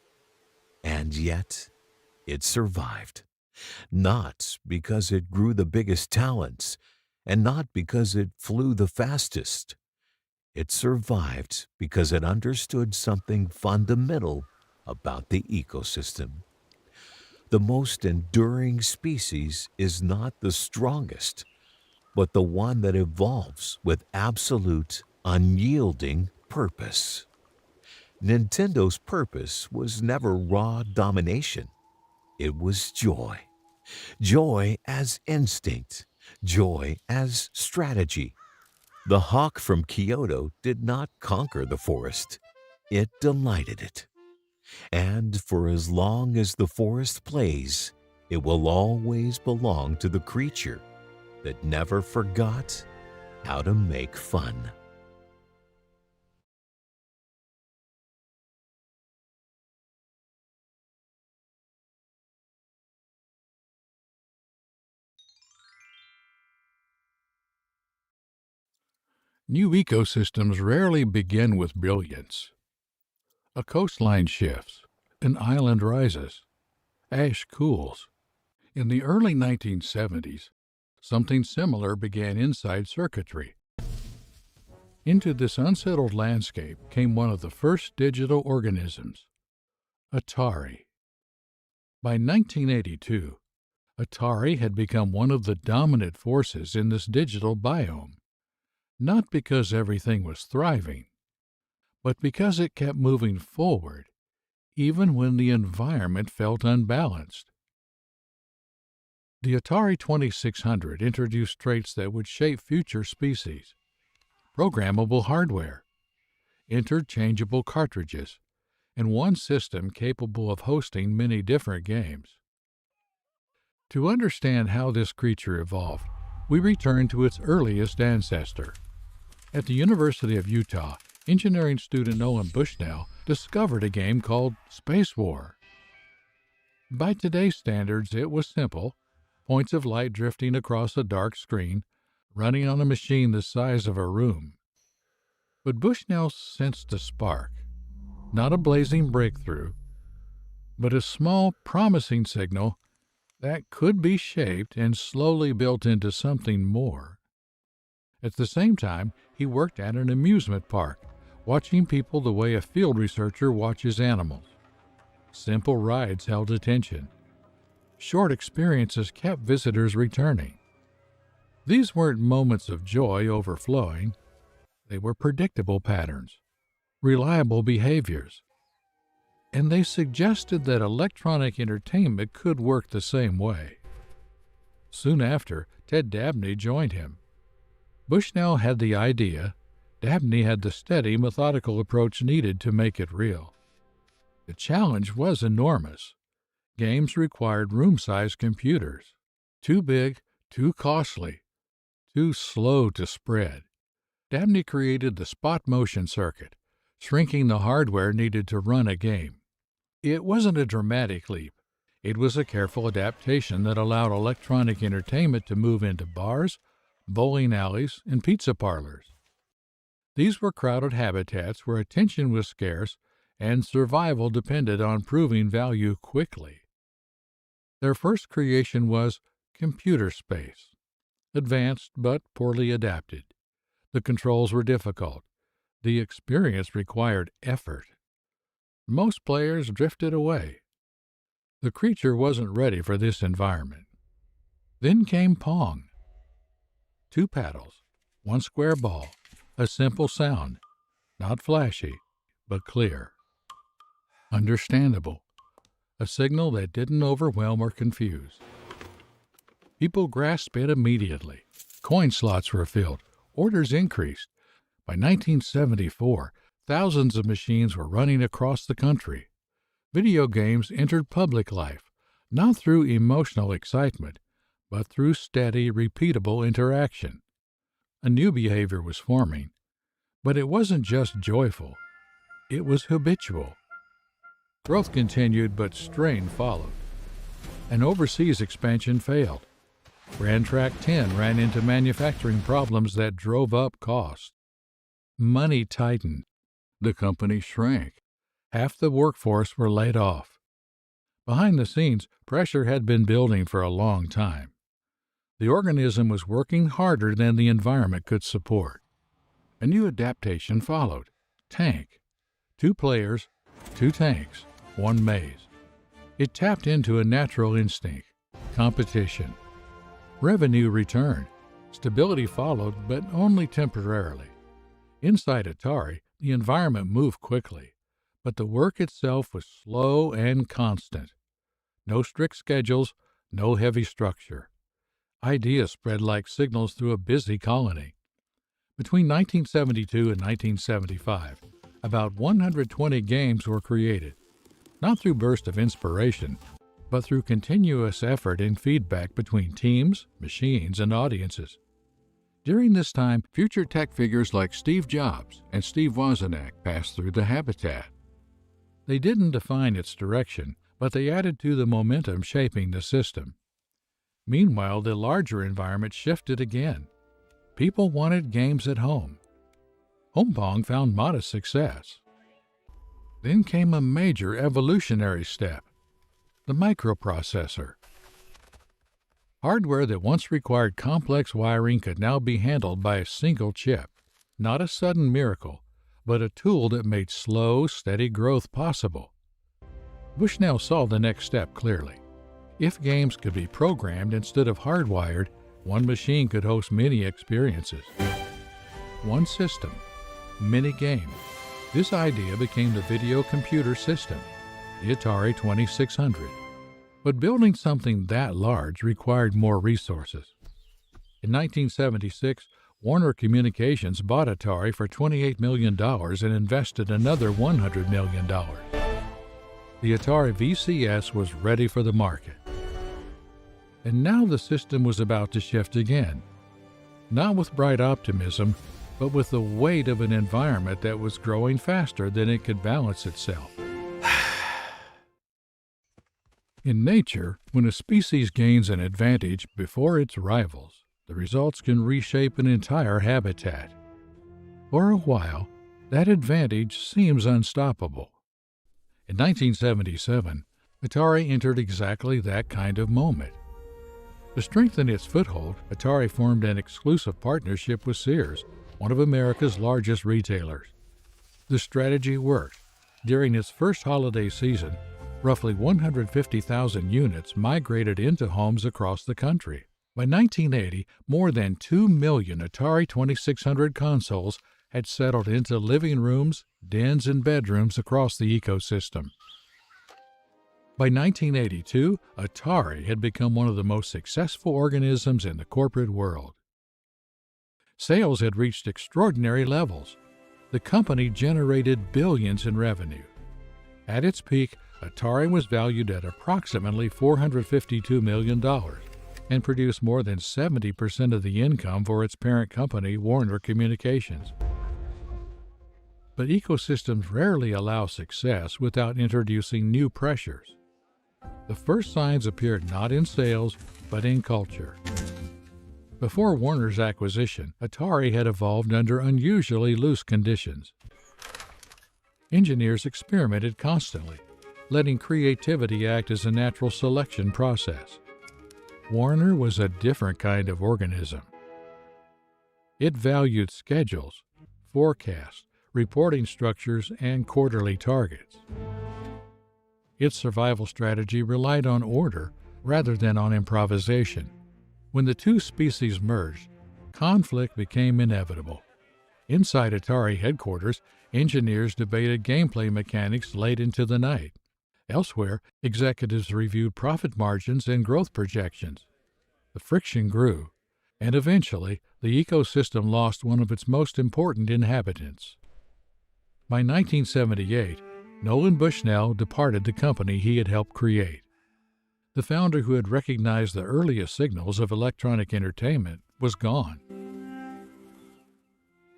And yet, it survived. Not because it grew the biggest talents, and not because it flew the fastest. It survived because it understood something fundamental about the ecosystem. The most enduring species is not the strongest, but the one that evolves with absolute, unyielding purpose. Nintendo's purpose was never raw domination. It was joy. Joy as instinct. Joy as strategy. The hawk from Kyoto did not conquer the forest. It delighted it. And for as long as the forest plays, it will always belong to the creature that never forgot how to make fun. New ecosystems rarely begin with brilliance. A coastline shifts, an island rises, ash cools. In the early 1970s, something similar began inside circuitry. Into this unsettled landscape came one of the first digital organisms, Atari. By 1982, Atari had become one of the dominant forces in this digital biome, not because everything was thriving, but because it kept moving forward, even when the environment felt unbalanced. The Atari 2600 introduced traits that would shape future species: programmable hardware, interchangeable cartridges, and one system capable of hosting many different games. To understand how this creature evolved, we return to its earliest ancestor. At the University of Utah, engineering student Nolan Bushnell discovered a game called Space War. By today's standards, it was simple: points of light drifting across a dark screen, running on a machine the size of a room. But Bushnell sensed a spark, not a blazing breakthrough, but a small, promising signal that could be shaped and slowly built into something more. At the same time, he worked at an amusement park, watching people the way a field researcher watches animals. Simple rides held attention. Short experiences kept visitors returning. These weren't moments of joy overflowing. They were predictable patterns, reliable behaviors. And they suggested that electronic entertainment could work the same way. Soon after, Ted Dabney joined him. Bushnell had the idea. Dabney had the steady, methodical approach needed to make it real. The challenge was enormous. Games required room-sized computers. Too big, too costly, too slow to spread. Dabney created the spot motion circuit, shrinking the hardware needed to run a game. It wasn't a dramatic leap. It was a careful adaptation that allowed electronic entertainment to move into bars, bowling alleys, and pizza parlors. These were crowded habitats where attention was scarce and survival depended on proving value quickly. Their first creation was computer space, advanced but poorly adapted. The controls were difficult. The experience required effort. Most players drifted away. The creature wasn't ready for this environment. Then came Pong. 2 paddles, 1 square ball, a simple sound, not flashy, but clear. Understandable. A signal that didn't overwhelm or confuse. People grasped it immediately. Coin slots were filled. Orders increased. By 1974, thousands of machines were running across the country. Video games entered public life, not through emotional excitement, but through steady, repeatable interaction. A new behavior was forming, but it wasn't just joyful. It was habitual. Growth continued, but strain followed. An overseas expansion failed. Grand Track 10 ran into manufacturing problems that drove up costs. Money tightened. The company shrank. Half the workforce were laid off. Behind the scenes, pressure had been building for a long time. The organism was working harder than the environment could support. A new adaptation followed. Tank. 2 players, 2 tanks, 1 maze. It tapped into a natural instinct. Competition. Revenue returned. Stability followed, but only temporarily. Inside Atari, the environment moved quickly, but the work itself was slow and constant. No strict schedules, no heavy structure. Ideas spread like signals through a busy colony. Between 1972 and 1975, about 120 games were created, not through bursts of inspiration, but through continuous effort and feedback between teams, machines, and audiences. During this time, future tech figures like Steve Jobs and Steve Wozniak passed through the habitat. They didn't define its direction, but they added to the momentum shaping the system. Meanwhile, the larger environment shifted again. People wanted games at home. Home Pong found modest success. Then came a major evolutionary step, the microprocessor. Hardware that once required complex wiring could now be handled by a single chip. Not a sudden miracle, but a tool that made slow, steady growth possible. Bushnell saw the next step clearly. If games could be programmed instead of hardwired, one machine could host many experiences. One system, many games. This idea became the video computer system, the Atari 2600. But building something that large required more resources. In 1976, Warner Communications bought Atari for $28 million and invested another $100 million. The Atari VCS was ready for the market. And now the system was about to shift again, not with bright optimism, but with the weight of an environment that was growing faster than it could balance itself. In nature, when a species gains an advantage before its rivals, the results can reshape an entire habitat. For a while, That advantage seems unstoppable. In 1977, Atari entered exactly that kind of moment. To strengthen its foothold, Atari formed an exclusive partnership with Sears, one of America's largest retailers. The strategy worked. During its first holiday season, roughly 150,000 units migrated into homes across the country. By 1980, more than 2 million Atari 2600 consoles had settled into living rooms, dens, and bedrooms across the ecosystem. By 1982, Atari had become one of the most successful organisms in the corporate world. Sales had reached extraordinary levels. The company generated billions in revenue. At its peak, Atari was valued at approximately $452 million and produced more than 70% of the income for its parent company, Warner Communications. But ecosystems rarely allow success without introducing new pressures. The first signs appeared not in sales, but in culture. Before Warner's acquisition, Atari had evolved under unusually loose conditions. Engineers experimented constantly, letting creativity act as a natural selection process. Warner was a different kind of organism. It valued schedules, forecasts, reporting structures, and quarterly targets. Its survival strategy relied on order rather than on improvisation. When the two species merged, conflict became inevitable. Inside Atari headquarters, engineers debated gameplay mechanics late into the night. Elsewhere, executives reviewed profit margins and growth projections. The friction grew, and eventually the ecosystem lost one of its most important inhabitants. By 1978, Nolan Bushnell departed the company he had helped create. The founder who had recognized the earliest signals of electronic entertainment was gone.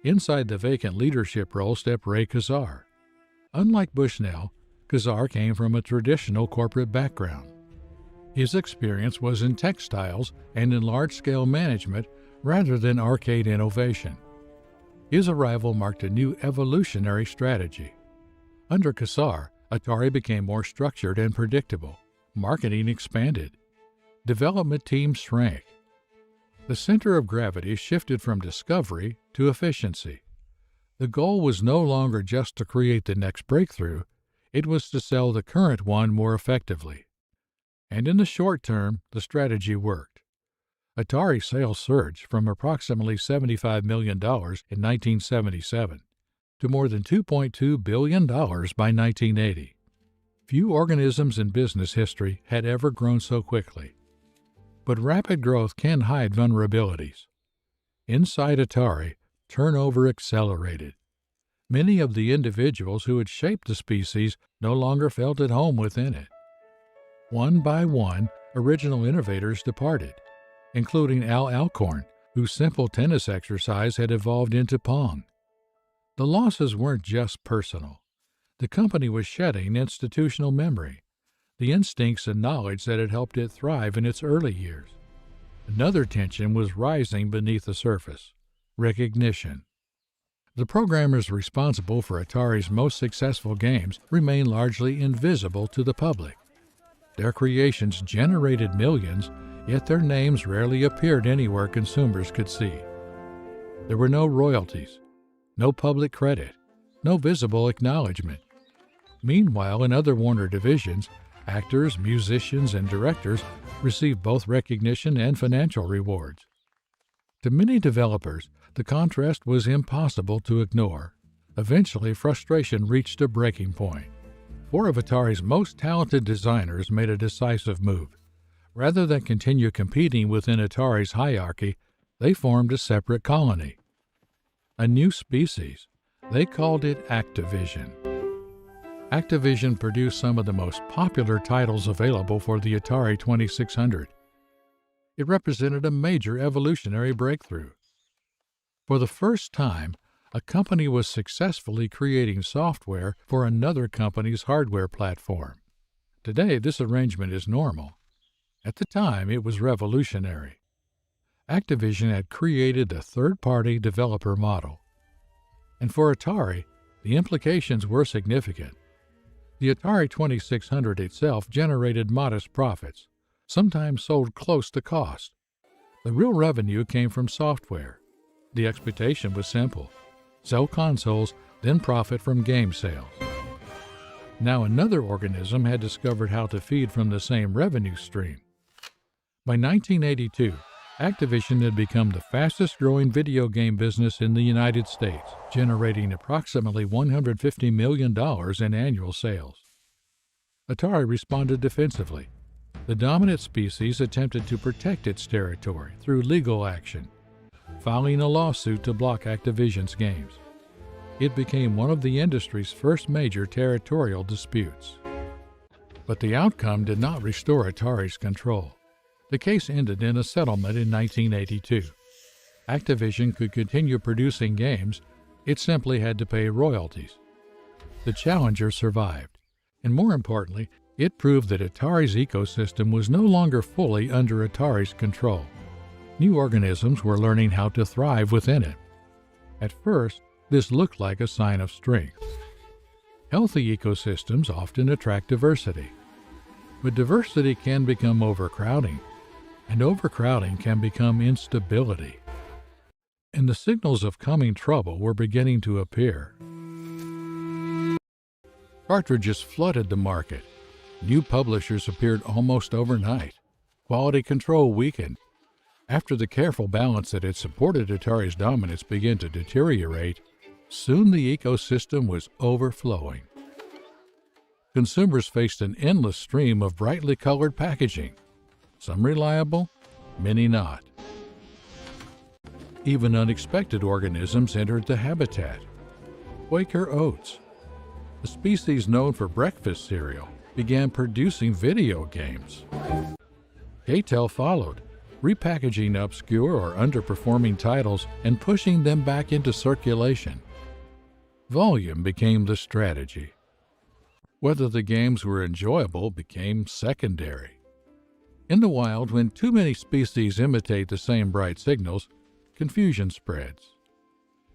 Inside the vacant leadership role stepped Ray Kazar. Unlike Bushnell, Kazar came from a traditional corporate background. His experience was in textiles and in large-scale management rather than arcade innovation. His arrival marked a new evolutionary strategy. Under Kazar, Atari became more structured and predictable. Marketing expanded. Development teams shrank. The center of gravity shifted from discovery to efficiency. The goal was no longer just to create the next breakthrough, it was to sell the current one more effectively. And in the short term, the strategy worked. Atari sales surged from approximately $75 million in 1977 to more than $2.2 billion by 1980. Few organisms in business history had ever grown so quickly. But rapid growth can hide vulnerabilities. Inside Atari, turnover accelerated. Many of the individuals who had shaped the species no longer felt at home within it. One by one, original innovators departed, including Al Alcorn, whose simple tennis exercise had evolved into Pong. The losses weren't just personal. The company was shedding institutional memory, the instincts and knowledge that had helped it thrive in its early years. Another tension was rising beneath the surface: recognition. The programmers responsible for Atari's most successful games remained largely invisible to the public. Their creations generated millions, yet their names rarely appeared anywhere consumers could see. There were no royalties, no public credit, no visible acknowledgement. Meanwhile, in other Warner divisions, actors, musicians, and directors received both recognition and financial rewards. To many developers, the contrast was impossible to ignore. Eventually, frustration reached a breaking point. Four of Atari's most talented designers made a decisive move. Rather than continue competing within Atari's hierarchy, they formed a separate colony. A new species. They called it Activision. Activision produced some of the most popular titles available for the Atari 2600. It represented a major evolutionary breakthrough. For the first time, a company was successfully creating software for another company's hardware platform. Today, this arrangement is normal. At the time, it was revolutionary. Activision had created the third-party developer model. And for Atari, The implications were significant. The Atari 2600 itself generated modest profits, sometimes sold close to cost. The real revenue came from software. The expectation was simple: sell consoles, then profit from game sales. Now another organism had discovered how to feed from the same revenue stream. By 1982, Activision had become the fastest-growing video game business in the United States, generating approximately $150 million in annual sales. Atari responded defensively. The dominant species attempted to protect its territory through legal action, filing a lawsuit to block Activision's games. It became one of the industry's first major territorial disputes. But the outcome did not restore Atari's control. The case ended in a settlement in 1982. Activision could continue producing games, it simply had to pay royalties. The challenger survived, and more importantly, it proved that Atari's ecosystem was no longer fully under Atari's control. New organisms were learning how to thrive within it. At first, this looked like a sign of strength. Healthy ecosystems often attract diversity. But diversity can become overcrowding, and overcrowding can become instability. And the signals of coming trouble were beginning to appear. Cartridges flooded the market. New publishers appeared almost overnight. Quality control weakened. After the careful balance that had supported Atari's dominance began to deteriorate, soon the ecosystem was overflowing. Consumers faced an endless stream of brightly colored packaging. Some reliable, many not. Even unexpected organisms entered the habitat. Quaker oats, a species known for breakfast cereal, began producing video games. K-Tel followed, repackaging obscure or underperforming titles and pushing them back into circulation. Volume became the strategy. Whether the games were enjoyable became secondary. In the wild, when too many species imitate the same bright signals, confusion spreads.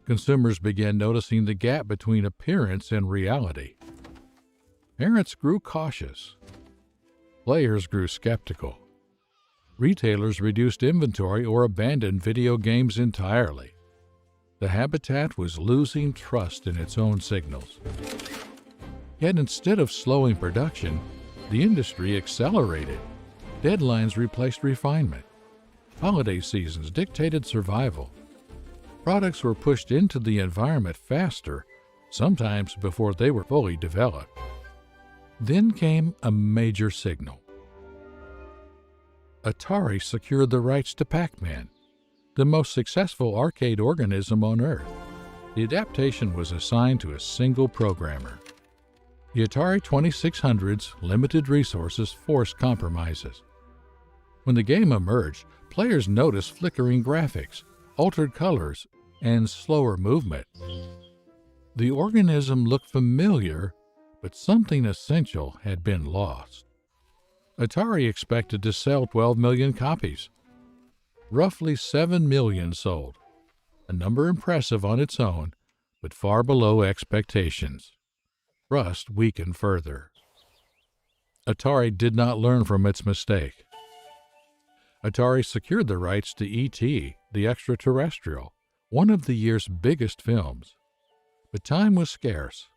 Consumers began noticing the gap between appearance and reality. Parents grew cautious. Players grew skeptical. Retailers reduced inventory or abandoned video games entirely. The habitat was losing trust in its own signals. Yet instead of slowing production, the industry accelerated. Deadlines replaced refinement. Holiday seasons dictated survival. Products were pushed into the environment faster, sometimes before they were fully developed. Then came a major signal. Atari secured the rights to Pac-Man, the most successful arcade organism on Earth. The adaptation was assigned to a single programmer. The Atari 2600's limited resources forced compromises. When the game emerged, players noticed flickering graphics, altered colors, and slower movement. The organism looked familiar, but something essential had been lost. Atari expected to sell 12 million copies. Roughly 7 million sold, a number impressive on its own, but far below expectations. Trust weakened further. Atari did not learn from its mistake. Atari secured the rights to E.T., the Extraterrestrial, one of the year's biggest films. But time was scarce.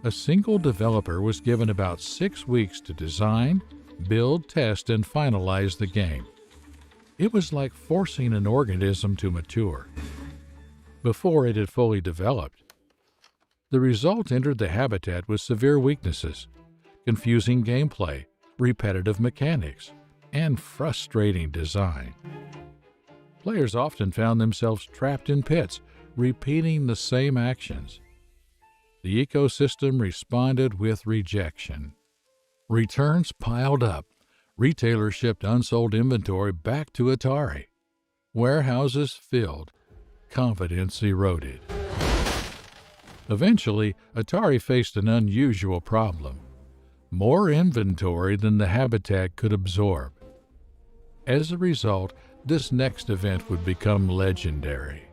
A single developer was given about 6 weeks to design, build, test, and finalize the game. It was like forcing an organism to mature. Before it had fully developed, the result entered the habitat with severe weaknesses, confusing gameplay, repetitive mechanics, and frustrating design. Players often found themselves trapped in pits, repeating the same actions. The ecosystem responded with rejection. Returns piled up. Retailers shipped unsold inventory back to Atari. Warehouses filled. Confidence eroded. Eventually, Atari faced an unusual problem: more inventory than the habitat could absorb. As a result, this next event would become legendary.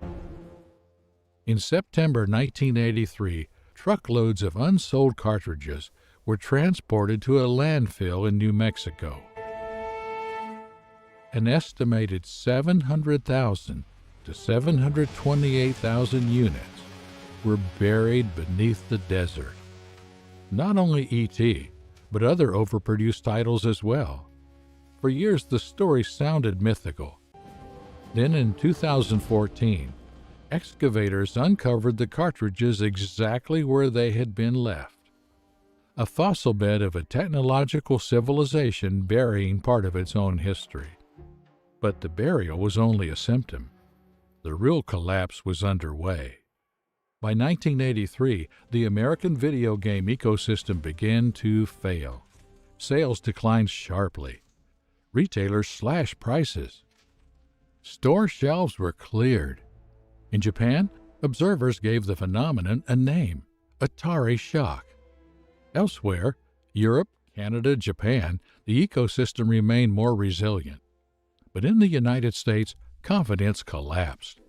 In September 1983, truckloads of unsold cartridges were transported to a landfill in New Mexico. An estimated 700,000 to 728,000 units were buried beneath the desert. Not only E.T., but other overproduced titles as well. For years, the story sounded mythical. Then in 2014, excavators uncovered the cartridges exactly where they had been left. A fossil bed of a technological civilization burying part of its own history. But the burial was only a symptom. The real collapse was underway. By 1983, the American video game ecosystem began to fail. Sales declined sharply. Retailers slashed prices. Store shelves were cleared. In Japan, observers gave the phenomenon a name, Atari shock. Elsewhere, Europe, Canada, Japan, the ecosystem remained more resilient. But in the United States, confidence collapsed.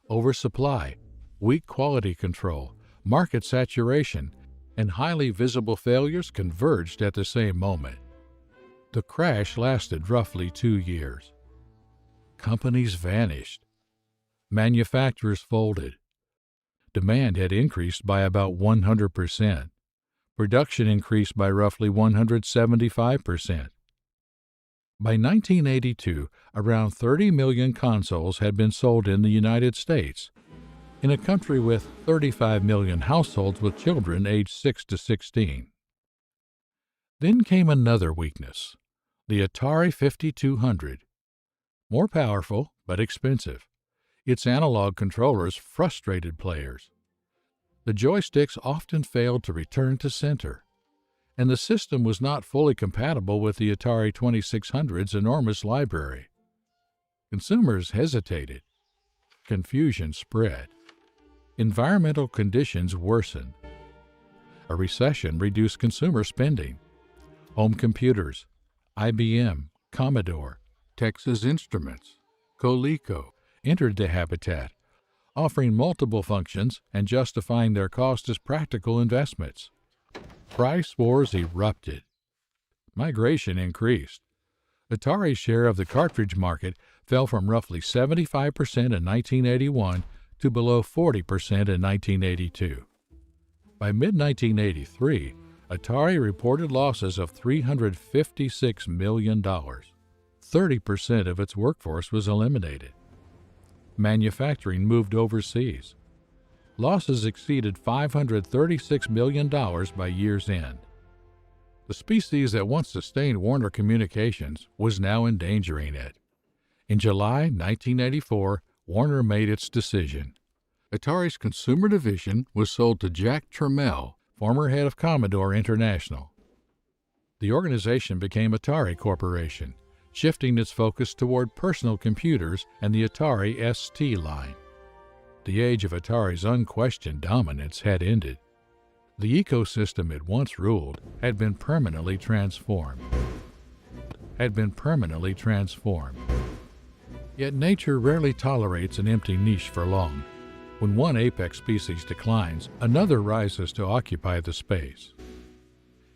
Oversupply, weak quality control, market saturation, and highly visible failures converged at the same moment. The crash lasted roughly 2 years. Companies vanished. Manufacturers folded. Demand had increased by about 100%. Production increased by roughly 175%. By 1982, around 30 million consoles had been sold in the United States, in a country with 35 million households with children aged 6 to 16. Then came another weakness, the Atari 5200. More powerful, but expensive. Its analog controllers frustrated players. The joysticks often failed to return to center, and the system was not fully compatible with the Atari 2600's enormous library. Consumers hesitated. Confusion spread. Environmental conditions worsened. A recession reduced consumer spending. Home computers, IBM, Commodore, Texas Instruments, Coleco entered the habitat, offering multiple functions and justifying their cost as practical investments. Price wars erupted. Migration increased. Atari's share of the cartridge market fell from roughly 75% in 1981 to below 40% in 1982. By mid-1983, Atari reported losses of $356 million. 30% of its workforce was eliminated. Manufacturing moved overseas. Losses exceeded $536 million by year's end. The species that once sustained Warner Communications was now endangering it. In July 1984, Warner made its decision. Atari's consumer division was sold to Jack Tramiel, former head of Commodore International. The organization became Atari Corporation, shifting its focus toward personal computers and the Atari ST line. The age of Atari's unquestioned dominance had ended. The ecosystem it once ruled had been permanently transformed. Yet nature rarely tolerates an empty niche for long. When one apex species declines, another rises to occupy the space.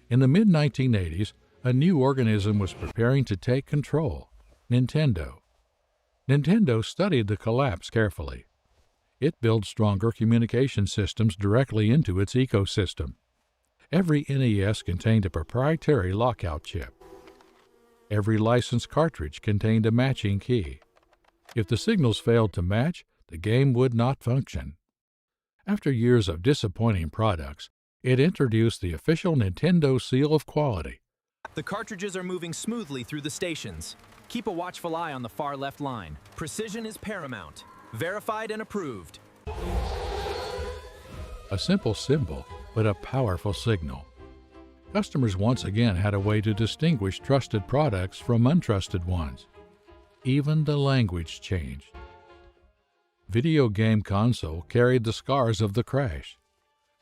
In the mid-1980s, a new organism was preparing to take control, Nintendo. Nintendo studied the collapse carefully. It built stronger communication systems directly into its ecosystem. Every NES contained a proprietary lockout chip. Every licensed cartridge contained a matching key. If the signals failed to match, the game would not function. After years of disappointing products, it introduced the official Nintendo seal of quality. The cartridges are moving smoothly through the stations. Keep a watchful eye on the far left line. Precision is paramount. Verified and approved. A simple symbol, but a powerful signal. Customers once again had a way to distinguish trusted products from untrusted ones. Even the language changed. Video game console carried the scars of the crash.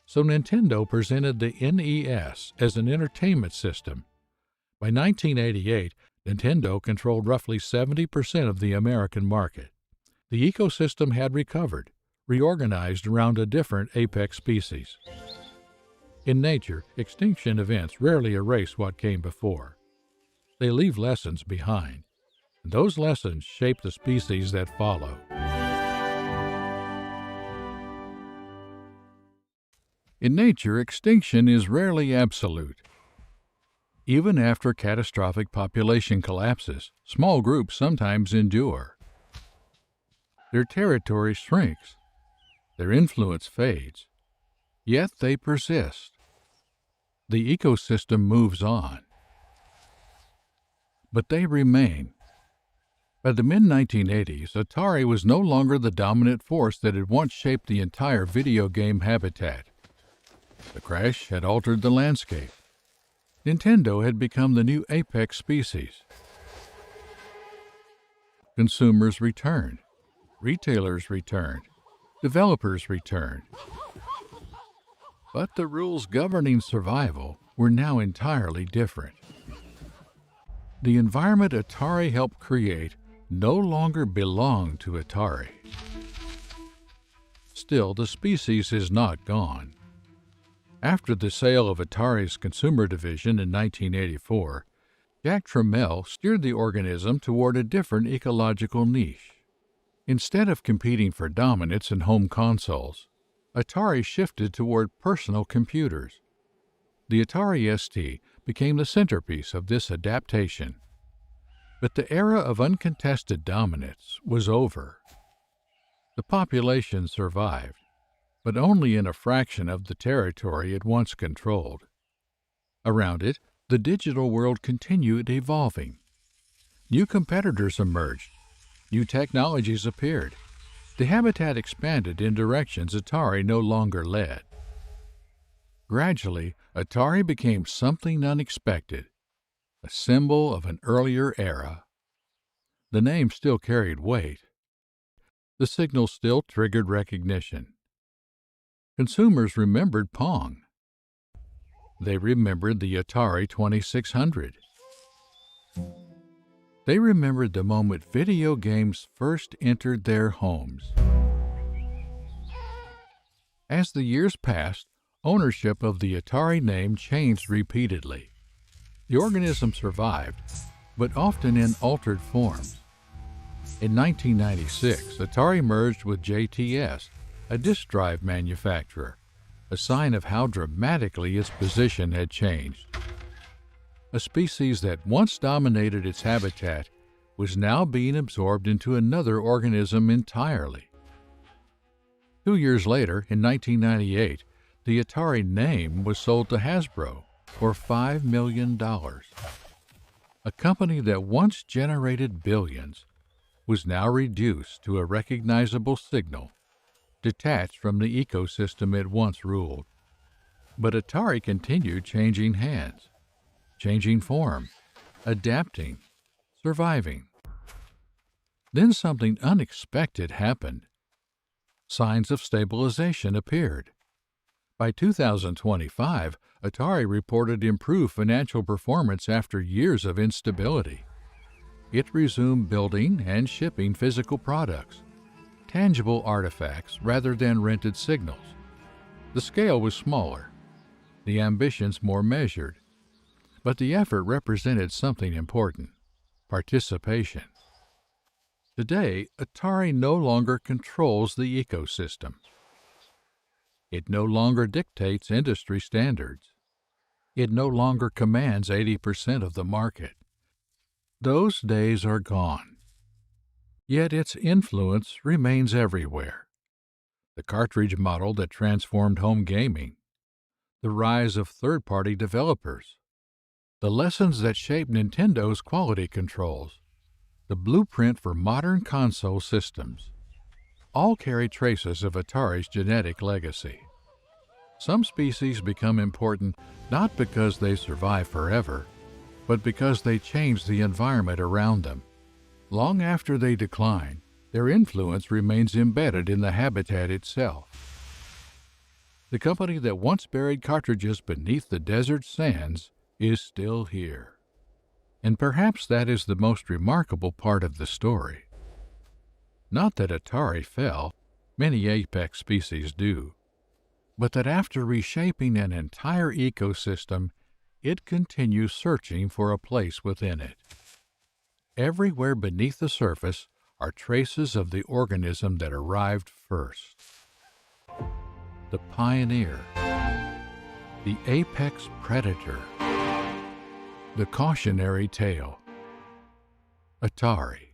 So Nintendo presented the NES as an entertainment system. By 1988, Nintendo controlled roughly 70% of the American market. The ecosystem had recovered, reorganized around a different apex species. In nature, extinction events rarely erase what came before. They leave lessons behind. Those lessons shape the species that follow. In nature, extinction is rarely absolute. Even after catastrophic population collapses, small groups sometimes endure. Their territory shrinks. Their influence fades. Yet they persist. The ecosystem moves on. But they remain. By the mid-1980s, Atari was no longer the dominant force that had once shaped the entire video game habitat. The crash had altered the landscape. Nintendo had become the new apex species. Consumers returned. Retailers returned. Developers returned. But the rules governing survival were now entirely different. The environment Atari helped create no longer belonged to Atari. Still, the species is not gone. After the sale of Atari's consumer division in 1984, Jack Tramiel steered the organism toward a different ecological niche. Instead of competing for dominance in home consoles, Atari shifted toward personal computers. The Atari ST became the centerpiece of this adaptation. But the era of uncontested dominance was over. The population survived, but only in a fraction of the territory it once controlled. Around it, the digital world continued evolving. New competitors emerged. New technologies appeared. The habitat expanded in directions Atari no longer led. Gradually, Atari became something unexpected, a symbol of an earlier era. The name still carried weight. The signal still triggered recognition. Consumers remembered Pong. They remembered the Atari 2600. They remembered the moment video games first entered their homes. As the years passed, ownership of the Atari name changed repeatedly. The organism survived, but often in altered forms. In 1996, Atari merged with JTS, a disk drive manufacturer, a sign of how dramatically its position had changed. A species that once dominated its habitat was now being absorbed into another organism entirely. 2 years later, in 1998, the Atari name was sold to Hasbro for $5 million. A company that once generated billions was now reduced to a recognizable signal, detached from the ecosystem it once ruled. But Atari continued changing hands, changing form, adapting, surviving. Then something unexpected happened. Signs of stabilization appeared. By 2025, Atari reported improved financial performance after years of instability. It resumed building and shipping physical products, tangible artifacts rather than rented signals. The scale was smaller, the ambitions more measured, but the effort represented something important: participation. Today, Atari no longer controls the ecosystem. It no longer dictates industry standards. It no longer commands 80% of the market. Those days are gone. Yet its influence remains everywhere. The cartridge model that transformed home gaming, the rise of third-party developers, the lessons that shaped Nintendo's quality controls, the blueprint for modern console systems, all carry traces of Atari's genetic legacy. Some species become important not because they survive forever, but because they change the environment around them. Long after they decline, their influence remains embedded in the habitat itself. The company that once buried cartridges beneath the desert sands is still here. And perhaps that is the most remarkable part of the story. Not that Atari fell, Many apex species do. But that after reshaping an entire ecosystem, it continues searching for a place within it. Everywhere beneath the surface are traces of the organism that arrived first. The pioneer, the apex predator, the cautionary tale. Atari.